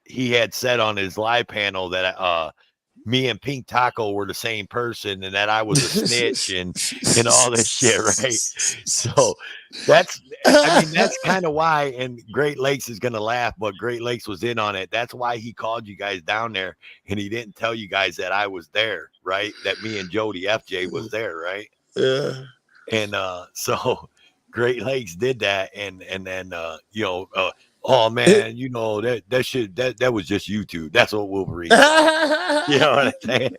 he had said on his live panel that me and Pink Taco were the same person and that I was a snitch and all this shit, right? So that's kind of why, and Great Lakes is gonna laugh, but Great Lakes was in on it. That's why he called you guys down there and he didn't tell you guys that I was there, right? That me and Jody FJ was there, right? Yeah. And so Great Lakes did that, and then you know, oh man, you know, that shit that was just YouTube. That's what Wolverine said. You know what I'm saying?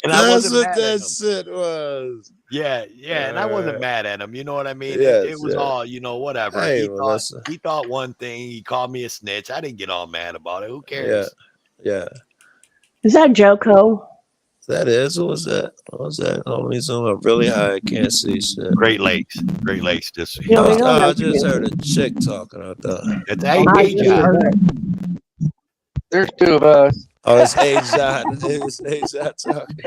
And I That's wasn't what mad at that him. shit was. Yeah, and I wasn't mad at him. You know what I mean? Yes, It was all, you know, whatever. Hey, well, that's He thought one thing. He called me a snitch. I didn't get all mad about it. Who yeah, cares? yeah. Is that Joko? That is. What was that? What was that? Oh, he's on really high. I can't see shit. Great Lakes. Just Yeah, we know I that's just you. heard a chick talking. I thought. it's I just AJ. heard it. There's two of us. Oh, it's AJ. It's AJ talking.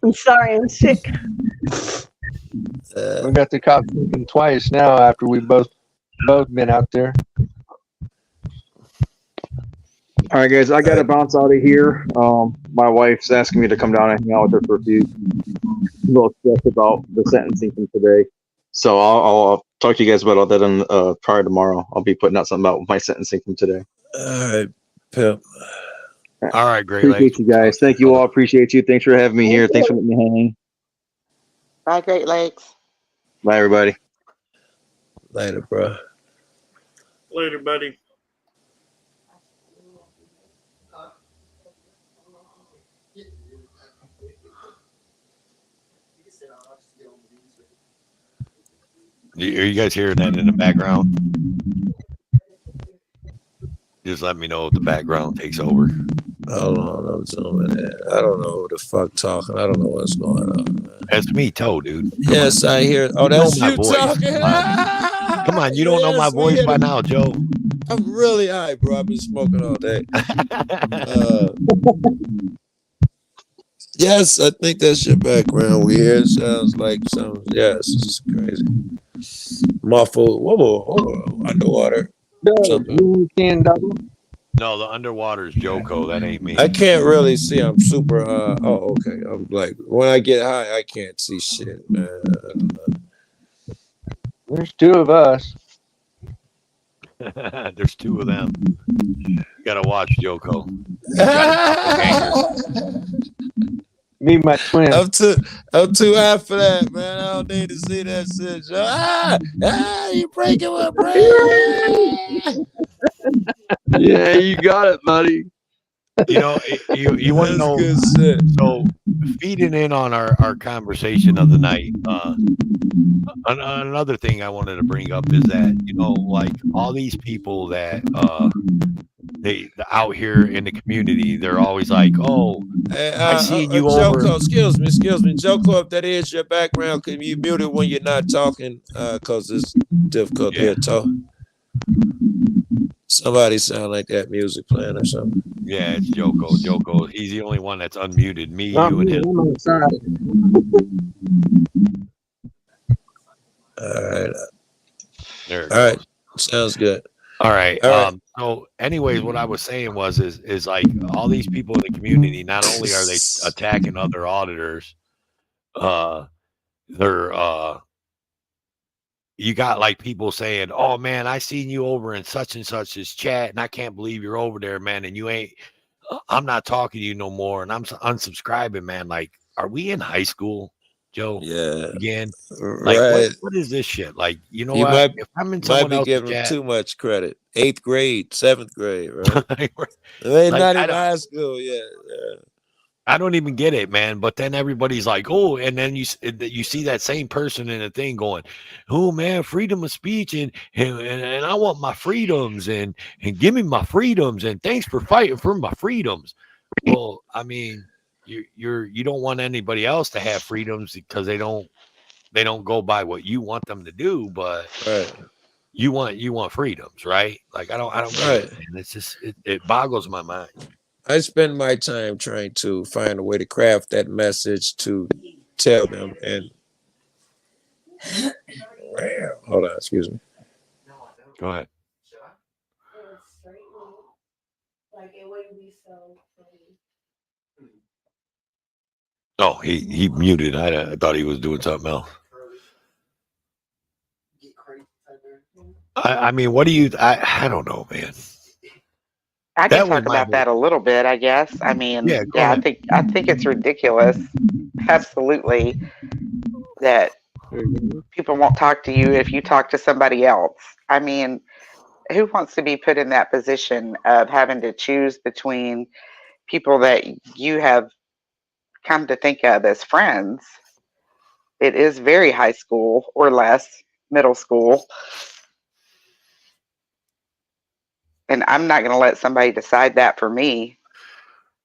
I'm sorry, I'm sick. We got the cops looking twice now after we both been out there. All right, guys, I got to bounce out of here. My wife's asking me to come down and hang out with her for a few. A little stressed about the sentencing from today. So I'll talk to you guys about all that on prior tomorrow. I'll be putting out something about my sentencing from today. All right, Pimp. All right, Great Appreciate Lakes. you guys. Thank you all. Appreciate you. Thanks for having me here. Thanks for letting me hang. Bye, Great Lakes. Bye, everybody. Later, bro. Later, buddy. Are you guys hearing that in the background? Just let me know if the background takes over. Hold on, I'm zooming in. I don't know who the fuck talking. I don't know what's going on. Man. That's me, Toe, dude. Come Yes, on. I hear. Oh, You know that's my you voice. talking. Come on, you don't know my Yes, we voice hear by the- now, Joe. I'm really high, bro. I've been smoking all day. Yes, I think that's your background weird. Sounds like some. Yes, it's crazy. Muffled. Whoa, underwater. Something. You can double. No, the underwater is Joko. That ain't me. I can't really see. I'm super. Oh, okay. I'm like when I get high, I can't see shit, man. There's two of us. There's two of them. You gotta watch Joko. You got a doppelganger. Me and my twin. I'm too high for that, man. I don't need to see that shit. You breaking my brain. Yeah, you got it, buddy. You know, you want to That's know. good shit. So, feeding in on our conversation of the night, another thing I wanted to bring up is that, you know, like all these people that they out here in the community, they're always like, "Oh, I seen you over." Joko, excuse me. Joko, if that is your background, can you mute it when you're not talking? Cause it's difficult to hear talk. Somebody sound like that music playing or something. Yeah, it's Joko. Joko, he's the only one that's unmuted. Me, Not you, and me, him. I'm outside. All right. There it All right. goes. Sounds good. All right. All right. So, anyways, what I was saying is like all these people in the community. Not only are they attacking other auditors, they're you got like people saying, "Oh man, I seen you over in such and such's chat, and I can't believe you're over there, man. And you ain't. I'm not talking to you no more, and I'm unsubscribing, man. Like, are we in high school, Joe? Yeah. Again, like Right. what is this shit? Like, you know You what? If I'm in might someone be else's giving them chat, too much credit. 8th grade, 7th grade, right? like, They like, not even high school yet. I don't even get it, man. But then everybody's like, "Oh," and then you see that same person in a thing going, "Oh man, freedom of speech and I want my freedoms and give me my freedoms and thanks for fighting for my freedoms." Well, I mean, you don't want anybody else to have freedoms because they don't go by what you want them to do, but Right. you want freedoms, right? Like I don't get Right. it, man. It's just it boggles my mind. I spend my time trying to find a way to craft that message to tell them. And hold on, excuse me. Go ahead. Oh, he muted. I thought he was doing something else. I mean, what do you? I don't know, man. I can That was talk my about that a little bit, I guess. I mean, Yeah, go yeah, ahead. I think it's ridiculous, absolutely, that people won't talk to you if you talk to somebody else. I mean, who wants to be put in that position of having to choose between people that you have come to think of as friends? It is very high school or less, middle school. And I'm not going to let somebody decide that for me.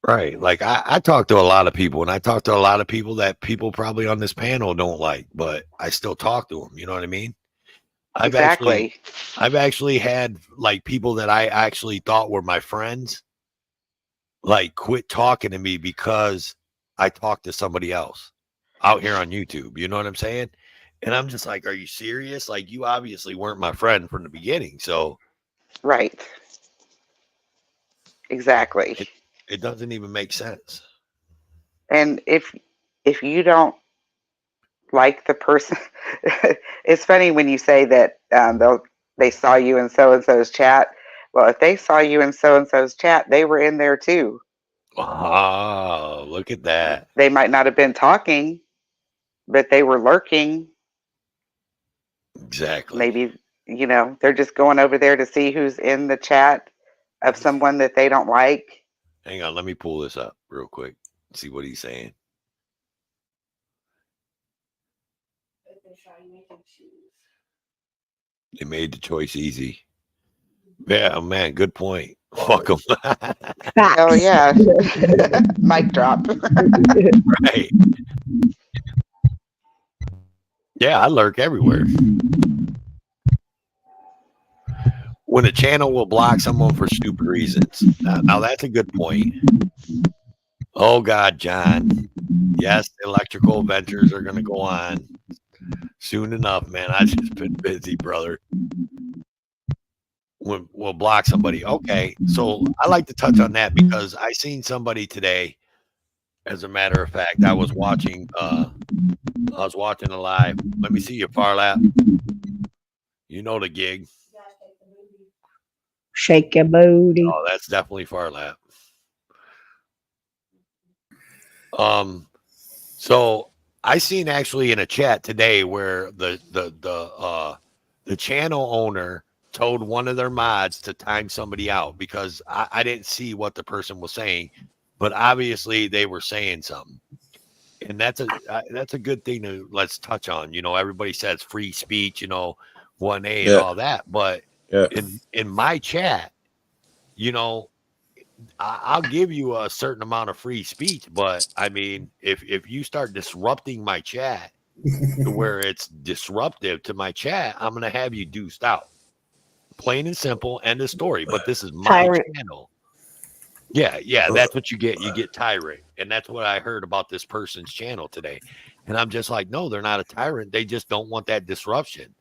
Right. Like I talk to a lot of people, and I talk to a lot of people that people probably on this panel don't like, but I still talk to them. You know what I mean? I've Exactly. actually had like people that I actually thought were my friends, like quit talking to me because I talked to somebody else out here on YouTube. You know what I'm saying? And I'm just like, are you serious? Like you obviously weren't my friend from the beginning. So Right. Exactly. it doesn't even make sense. And if you don't like the person, it's funny when you say that they saw you in so and so's chat. Well, if they saw you in so and so's chat, they were in there too. Oh, look at that. They might not have been talking, but they were lurking. Exactly. Maybe you know, they're just going over there to see who's in the chat of someone that they don't like. Hang on, let me pull this up real quick. See what he's saying. They made the choice easy. Yeah, man, good point. Fuck them. Oh yeah, mic drop. Right. Yeah, I lurk everywhere. When a channel will block someone for stupid reasons. Now that's a good point. Oh God, John. Yes, electrical ventures are going to go on soon enough, man. I just been busy, brother. We'll block somebody. Okay, so I like to touch on that because I seen somebody today. As a matter of fact, I was watching a live. Let me see your far lap. You know the gig. Shake your booty. Oh, that's definitely far lap. So I seen actually in a chat today where the channel owner told one of their mods to time somebody out because I didn't see what the person was saying, but obviously they were saying something. And that's a good thing to let's touch on. You know, everybody says free speech, you know, 1A and all that. But in my chat, you know, I'll give you a certain amount of free speech, but I mean, if you start disrupting my chat to where it's disruptive to my chat, I'm gonna have you deuced out. Plain and simple, end of story. But this is my channel. Yeah, that's what you get. You get tyrant. And that's what I heard about this person's channel today. And I'm just like, no, they're not a tyrant. They just don't want that disruption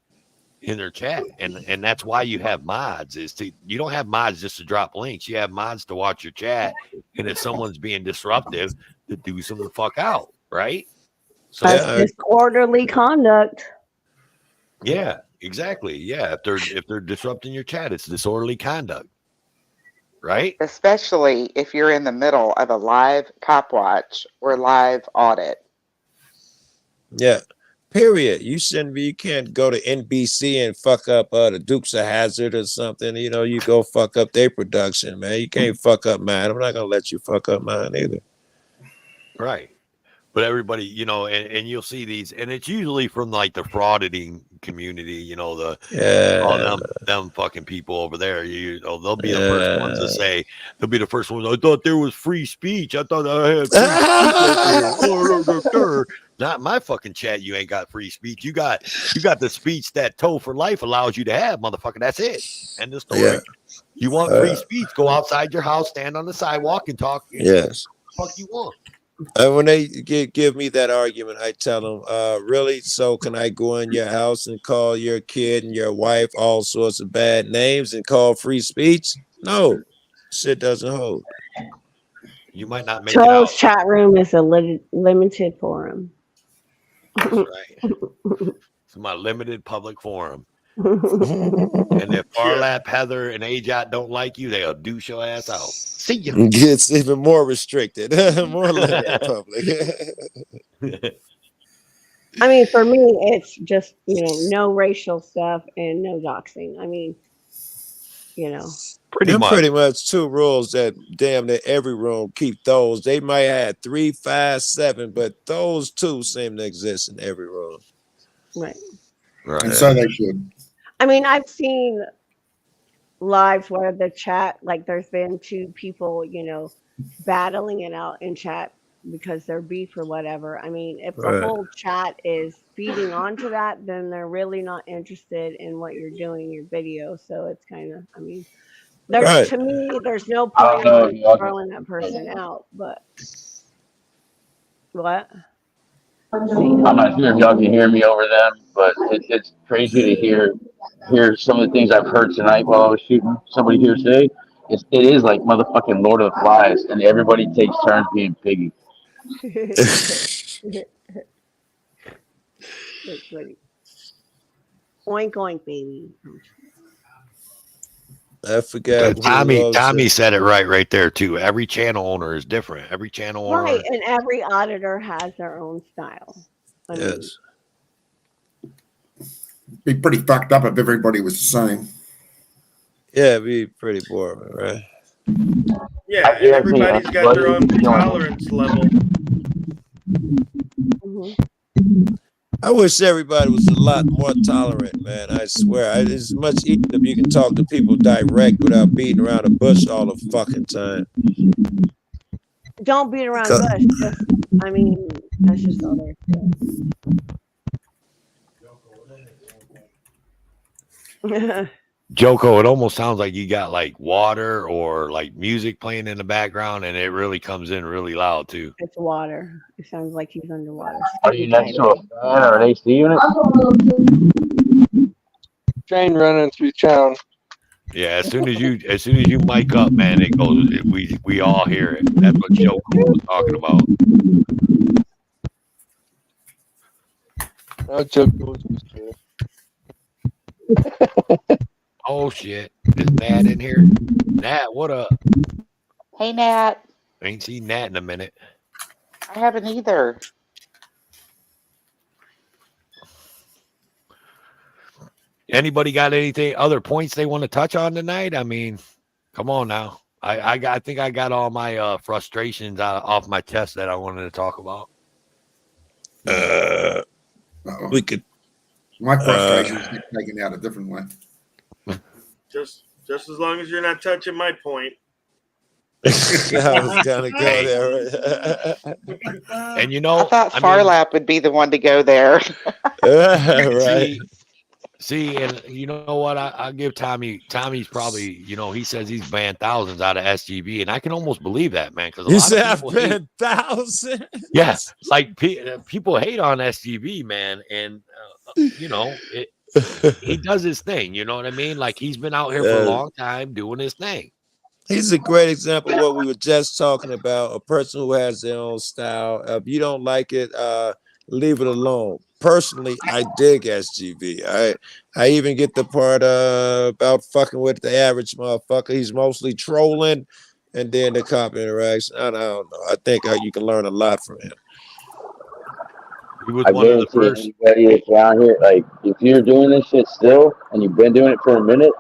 in their chat. And that's why you have mods you don't have mods just to drop links. You have mods to watch your chat. And if someone's being disruptive, to do some the fuck out, right? So that's disorderly conduct. Yeah, exactly. Yeah. If they're disrupting your chat, it's disorderly conduct. Right? Especially if you're in the middle of a live cop watch or live audit. Yeah. Period. You can't go to NBC and fuck up the Dukes of Hazzard or something. You know, you go fuck up their production, man. You can't fuck up mine. I'm not gonna let you fuck up mine either. Right. But everybody, you know, and you'll see these, and it's usually from like the frauditing community, you know, them fucking people over there. You know, they'll be the first ones to say, they'll be the first ones. I thought there was free speech. I thought I had free speech over here. Not my fucking chat. You ain't got free speech. You got the speech that Toe for Life allows you to have, motherfucker. That's it. End of story. Yeah. You want free speech? Go outside your house, stand on the sidewalk, and talk. Yes. What the fuck you want? When they give me that argument, I tell them, really? So can I go in your house and call your kid and your wife all sorts of bad names and call free speech? No, shit doesn't hold. You might not make it out. Chat room is a limited forum. That's right. It's my limited public forum. And if Farlap, Heather, and Ajot don't like you, they'll douche your ass out. See you. It's even more restricted, more limited public. I mean, for me, it's just, you know, no racial stuff and no doxing. I mean, you know. Pretty much two rules that damn near every room keep those. They might have 3, 5, 7, but those two seem to exist in every room. Right. And so they should. I mean, I've seen lives where the chat, like there's been two people, you know, battling it out in chat because they're beef or whatever. I mean, if the whole chat is feeding onto that, then they're really not interested in what you're doing, your video. So it's kind of, I mean, to me, there's no point in throwing that person out. But what? I'm not sure if y'all can hear me over them, but it's crazy to hear some of the things I've heard tonight while I was shooting somebody here today. It is like motherfucking Lord of the Flies, and everybody takes turns being piggy. That's funny. Oink oink, baby. I forgot. Tommy said it right there too. Every channel owner is different. Every channel owner, right, and every auditor has their own style. I mean, Be pretty fucked up if everybody was the same. Yeah, it'd be pretty boring, right? Yeah, and everybody's got their own tolerance level. I wish everybody was a lot more tolerant, man. I swear. It's much easier if you can talk to people direct without beating around the bush all the fucking time. Don't beat around the bush. I mean, that's just all there. Joko, it almost sounds like you got like water or like music playing in the background, and it really comes in really loud too. It's water. It sounds like he's underwater. Are you next to a fan or an AC unit? Train running through town. Yeah, as soon as you mic up, man, it goes. We all hear it. That's what Joko was talking about. No Joko. Oh shit! Is Nat in here? Nat, what up? Hey, Nat. Ain't seen Nat in a minute. I haven't either. Anybody got anything other points they want to touch on tonight? I mean, come on now. I think I got all my frustrations off my chest that I wanted to talk about. We could. My frustrations get taken out a different way. Just as long as you're not touching my point. I was gonna go there. And you know, I thought Farlap would be the one to go there. Right. See, and you know what? I'll give Tommy. Tommy's probably, he says he's banned thousands out of SGB, and I can almost believe that, man. Because You said I've banned thousands. Yes, like people hate on SGB, man, and he does his thing. You know what I mean? Like he's been out here for a long time doing his thing. He's a great example of what we were just talking about. A person who has their own style. If you don't like it, leave it alone. Personally, I dig SGB. I even get the part about fucking with the average motherfucker. He's mostly trolling, and then the cop interaction. I don't know. I think you can learn a lot from him. He was one of the first. Anybody that's around here, like if you're doing this shit still and you've been doing it for a minute,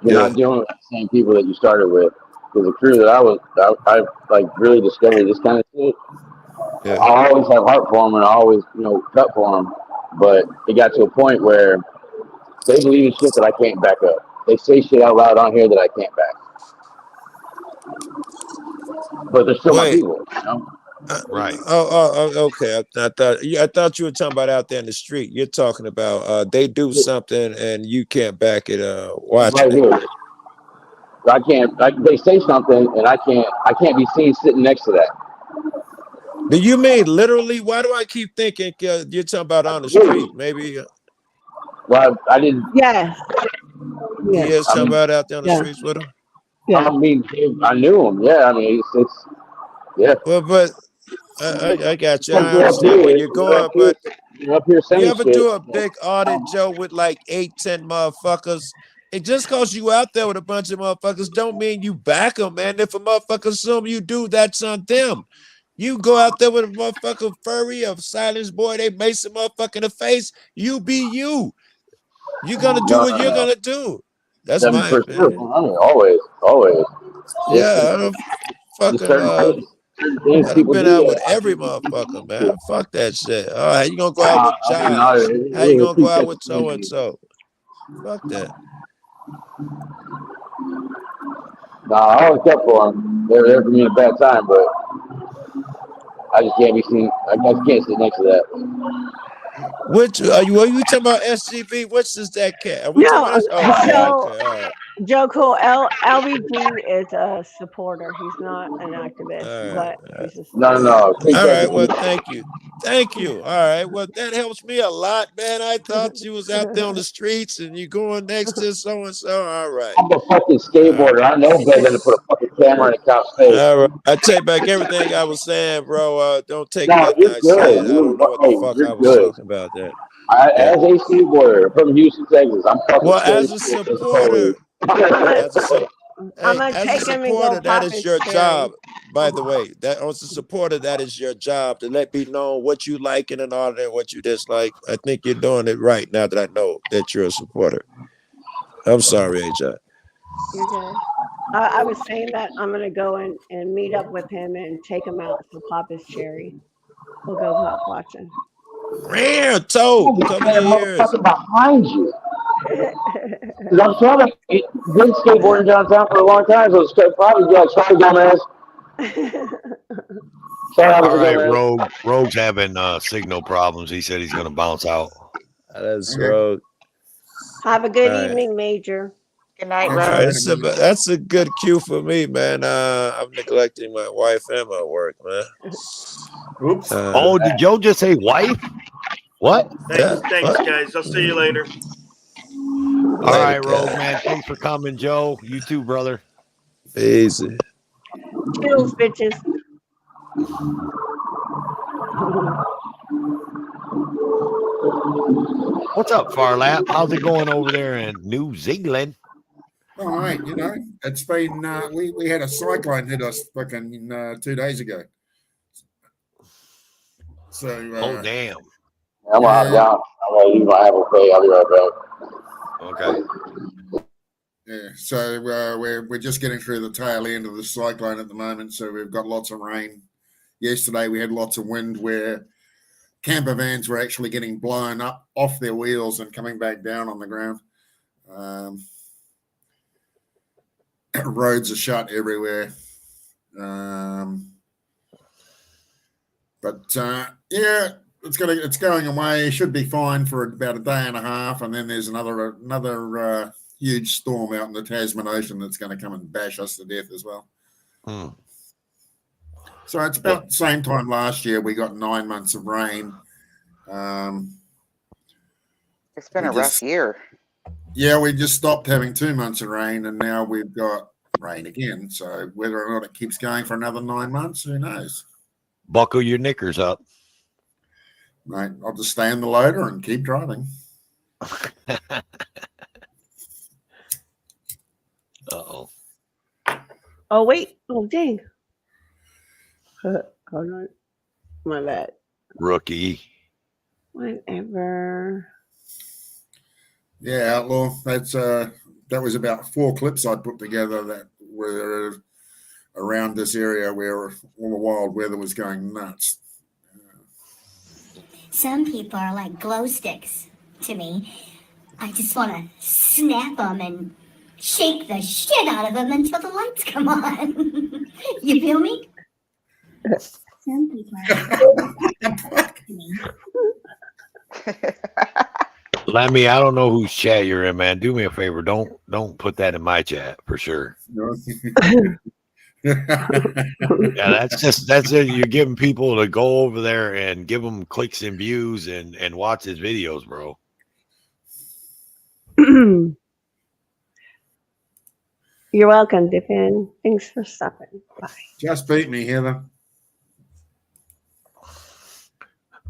you're not dealing with the same people that you started with. Because the crew that I like really discovered this kind of shit. Yeah. I always have heart for them and I always, cut for them. But it got to a point where they believe in shit that I can't back up. They say shit out loud on here that I can't back. But they're still my people, Right. Oh, okay. I thought you were talking about out there in the street. You're talking about they do something and you can't back it. Watching right it. I can't. They say something and I can't be seen sitting next to that. Do you mean literally? Why do I keep thinking you're talking about on the street? Maybe. Well, I didn't. Yeah. You're talking about out there on the streets with him. Yeah. I mean, I knew him. Yeah. I mean, it's yeah. Well, but I got you. I understand where you're going, but you're up here saying you ever shit. do a big audit, Joe, with like 8-10 motherfuckers? And just because you out there with a bunch of motherfuckers don't mean you back them, man. If a motherfucker assume you do, that's on them. You go out there with a motherfucker furry of silence boy, they mace a motherfucker in the face. You be you. You're gonna do what you're gonna do. That's my opinion. Always. Yeah, I don't fucking I've been out with every motherfucker, man. Fuck that shit. Oh, how you gonna go out with Giles? How you gonna go out with so and so? Fuck that. Nah, I always kept for them. They were there for me in a bad time, but I just can't be seen. I just can't sit next to that. Which are you talking about SGV? Which is that cat? Joe Cool. LBG is a supporter. He's not an activist, but he's a supporter. No. All right. Well, thank you. All right. Well, that helps me a lot, man. I thought you was out there on the streets and you going next to so and so. All right. I'm a fucking skateboarder. I know better than to put a fucking camera in a cop's face. All right. I take back everything I was saying, bro. Don't take nothing I said. I don't know what the fuck I was talking about that. As a skateboarder from Houston, Texas, I'm fucking as a supporter. I'm Hey, gonna as a take him and go supporter, that pop is his your cherry. job. By the way, that as a supporter, that is your job to let me know what you like and all that, what you dislike. I think you're doing it right now that I know that you're a supporter. I'm sorry, AJ. You're good. I was saying that I'm gonna go and meet up with him and take him out to pop his cherry. We'll go pop watching. Man, Toad, There's come a in here. motherfucker behind you. Because I'm telling you, been skateboarding downtown for a long time, so it's probably like, sorry, dumbass. Sorry, All Officer right, Dumbass. Rogue's having signal problems. He said he's going to bounce out. That's Okay. road. Have a good All right. evening, Major. Good night, Catch you All Rose. right, later. that's a good cue for me, man. I'm neglecting my wife and my work, man. Oops. Oh, did Joe just say wife? What? Yeah. Thanks, guys. I'll see you later. All Later, right, Rogue, cat. man. Thanks for coming, Joe. You too, brother. Easy. Toodles, bitches. What's up, Farlap? How's it going over there in New Zealand? All right, it's been we had a cyclone hit us fucking 2 days ago. So Oh, damn. I'm gonna hop down. I'm gonna use my Apple Pay. I'll be right back. Okay. yeah, so we're just getting through the tail end of the cyclone at the moment. So we've got lots of rain. Yesterday we had lots of wind where camper vans were actually getting blown up off their wheels and coming back down on the ground. Roads are shut everywhere. But yeah, it's going away. Should be fine for about a day and a half, and then there's another huge storm out in the Tasman Ocean that's going to come and bash us to death as well. Hmm. So it's about the same time last year. We got 9 months of rain. It's been a rough year. Yeah, we just stopped having 2 months of rain, and now we've got rain again. So whether or not it keeps going for another 9 months, who knows? Buckle your knickers up. Mate, I'll just stay in the loader and keep driving. Uh-oh. Oh, wait. Oh, dang. Hold on. My bad. Rookie. Whatever. Yeah, Outlaw. That was about 4 clips I put together that were around this area where all the wild weather was going nuts. Some people are like glow sticks to me. I just want to snap them and shake the shit out of them until the lights come on. You feel me? Some people are like to me. Lemmy, I don't know whose chat you're in, man. Do me a favor. Don't put that in my chat for sure. Yeah, that's it. You're giving people to go over there and give them clicks and views and watch his videos, bro. You're welcome, Dippin. Thanks for stopping. Bye. Just beat me, Heather.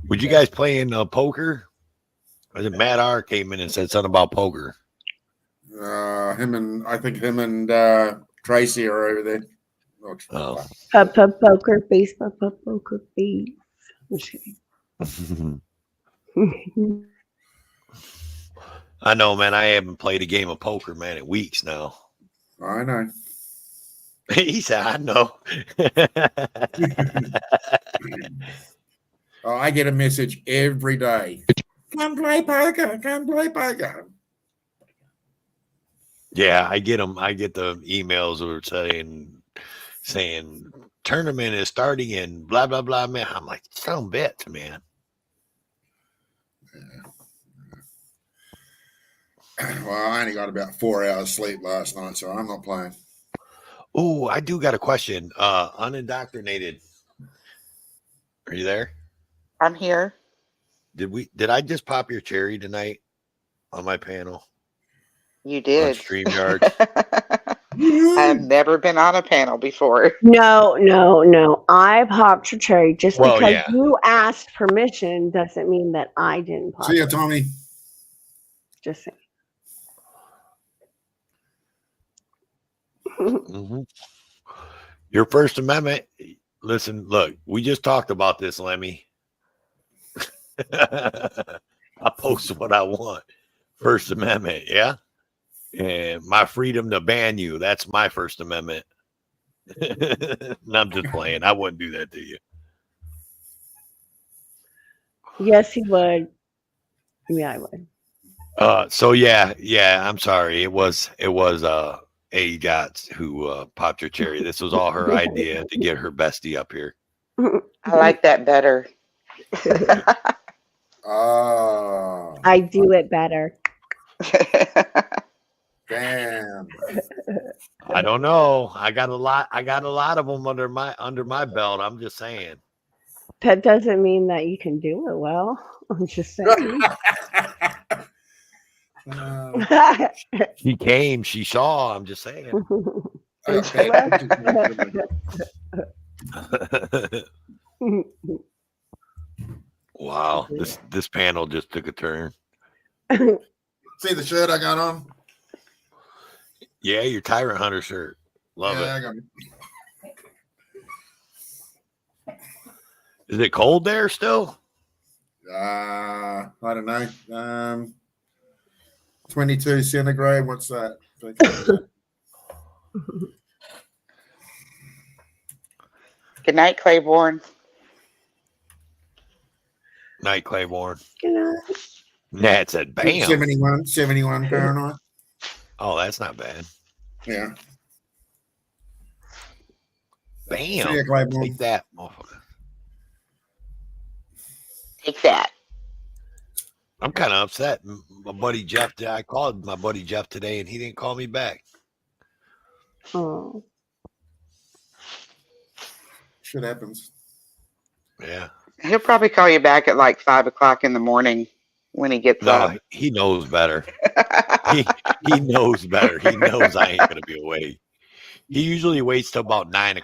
Would you guys play in poker? Or did Matt R came in and said something about poker? I think him and Tracy are over there. Oh. Poker face, poker face. I'm just kidding. I know, man. I haven't played a game of poker, man, in weeks now. I know. He said, I know. I get a message every day. Come play poker. Come play poker. Yeah, I get them. I get the emails or saying tournament is starting and blah blah blah. Man, I'm like, son of a bitch, man. Well, I only got about 4 hours sleep last night, so I'm not playing. Oh, I do got a question. Unindoctrinated. Are you there? I'm here. Did I just pop your cherry tonight on my panel? You did. On StreamYard. I've never been on a panel before. No. I popped your cherry. Just Well, because yeah. you asked permission doesn't mean that I didn't pop See ya, it. Tommy. Just saying. Mm-hmm. Your First Amendment. Listen, look, we just talked about this, Lemmy. I post what I want. First Amendment, yeah. And my freedom to ban you. That's my First Amendment. And I'm just playing. I wouldn't do that to you. Yes, he would. Yeah, I would. So yeah, I'm sorry. It was A Gots who popped your cherry. This was all her idea to get her bestie up here. I like that better. Oh, I do it better. damn. I don't know. I got a lot of them under my belt. I'm just saying. That doesn't mean that you can do it well. I'm just saying. She came, she saw. I'm just saying. And she left. Wow, this panel just took a turn. See the shirt I got on? Yeah, your Tyrant Hunter shirt. Love Yeah, I it. got it. Is it cold there still? I don't know. 22 centigrade. What's that? Good night, Claiborne. Night, Claiborne. You know, Nat said, "Bam." 71 Fahrenheit. Oh, that's not bad. Yeah. Bam. See ya, Claiborne. Take that, motherfucker. Take that. I'm kind of upset. My buddy Jeff, I called my buddy Jeff today, and he didn't call me back. oh, Shit happens. Yeah. He'll probably call you back at like 5 o'clock in the morning when he gets No, up. he knows better. He knows better. He knows I ain't gonna be awake. He usually waits till about 9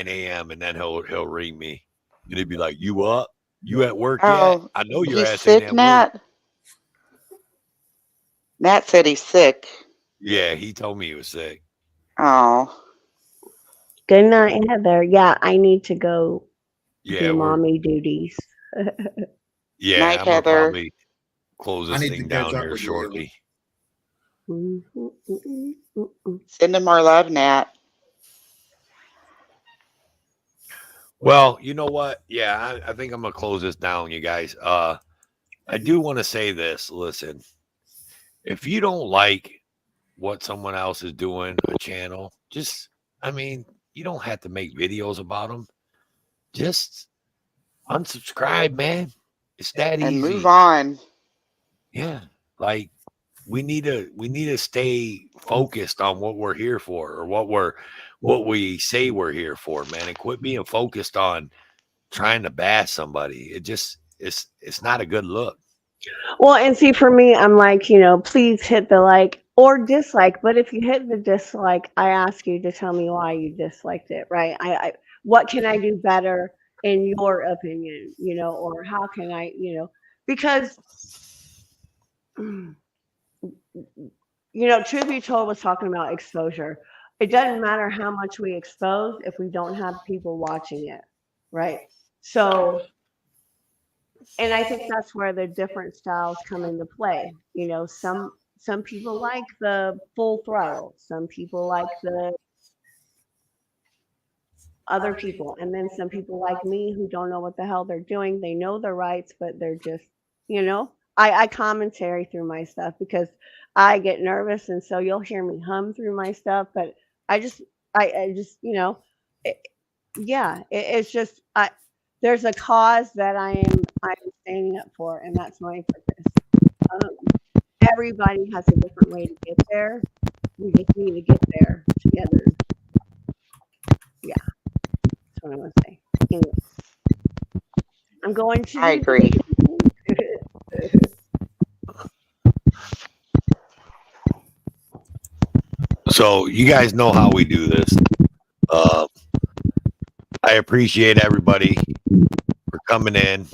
a.m. and then he'll ring me, and he'd be like, "You up? You at work yet? Oh, I know your he's ass sick, ain't at work." Nat. Nat said he's sick. Yeah, he told me he was sick. Oh, good night, Heather. Yeah, I need to go Yeah, do we're mommy duties. yeah. night, I'm gonna Heather. probably close I this need to thing catch down up here with you. shortly. Send him our love, Nat. Well, you know what? Yeah, I think I'm gonna close this down, you guys. I do want to say this. Listen, if you don't like what someone else is doing, a channel, you don't have to make videos about them. Just unsubscribe, man. It's that And easy. move on. Yeah, like we need to stay focused on what we're here for, or what we say we're here for, man, and quit being focused on trying to bash somebody. It's not a good look. Well, and see, for me, I'm like, please hit the like or dislike. But if you hit the dislike, I ask you to tell me why you disliked it, right? What can I do better in your opinion, or how can I, because, truth be told, was talking about exposure. It doesn't matter how much we expose if we don't have people watching it, right? So, and I think that's where the different styles come into play. Some people like the full throttle, some people like the other people, and then some people like me who don't know what the hell they're doing. They know their rights, but they're just, I commentary through my stuff because I get nervous, and so you'll hear me hum through my stuff. But I just, it's just there's a cause that I'm standing up for, and that's my purpose. Everybody has a different way to get there. We just need to get there together. Yeah, that's what I want to say. Anyway, I'm going to. I agree. So you guys know how we do this. I appreciate everybody for coming in.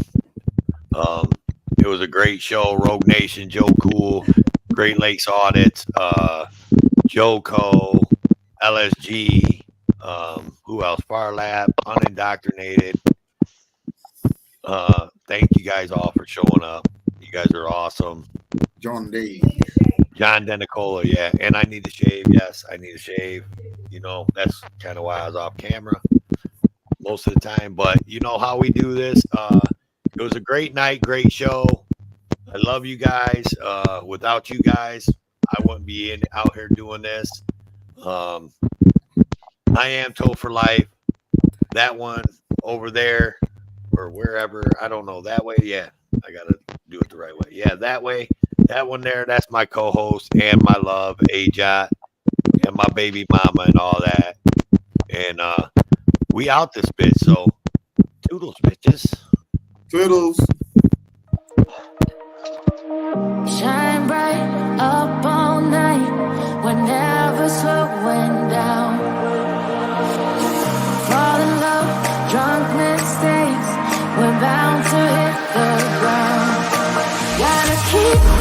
It was a great show. Rogue Nation, Joe Cool, Great Lakes Audits, Joe Co, LSG, who else? Far Lab, Unindoctrinated. Thank you guys all for showing up. You guys are awesome. John D. John Denicola, yeah. And I need to shave. Yes, I need to shave. You know, that's kind of why I was off camera most of the time. But you know how we do this. It was a great night, great show. I love you guys. Without you guys, I wouldn't be out here doing this. I am Toe for Life. That one over there or wherever, I don't know. That way, yeah. I got to do it the right way. Yeah, that way. That one there, that's my co-host and my love, Ajot, and my baby mama and all that. And we out this bitch, so toodles, bitches. Toodles. Shine bright up all night, we're never slowing down. Fall in love, drunk mistakes, we're bound to hit the ground. Gotta keep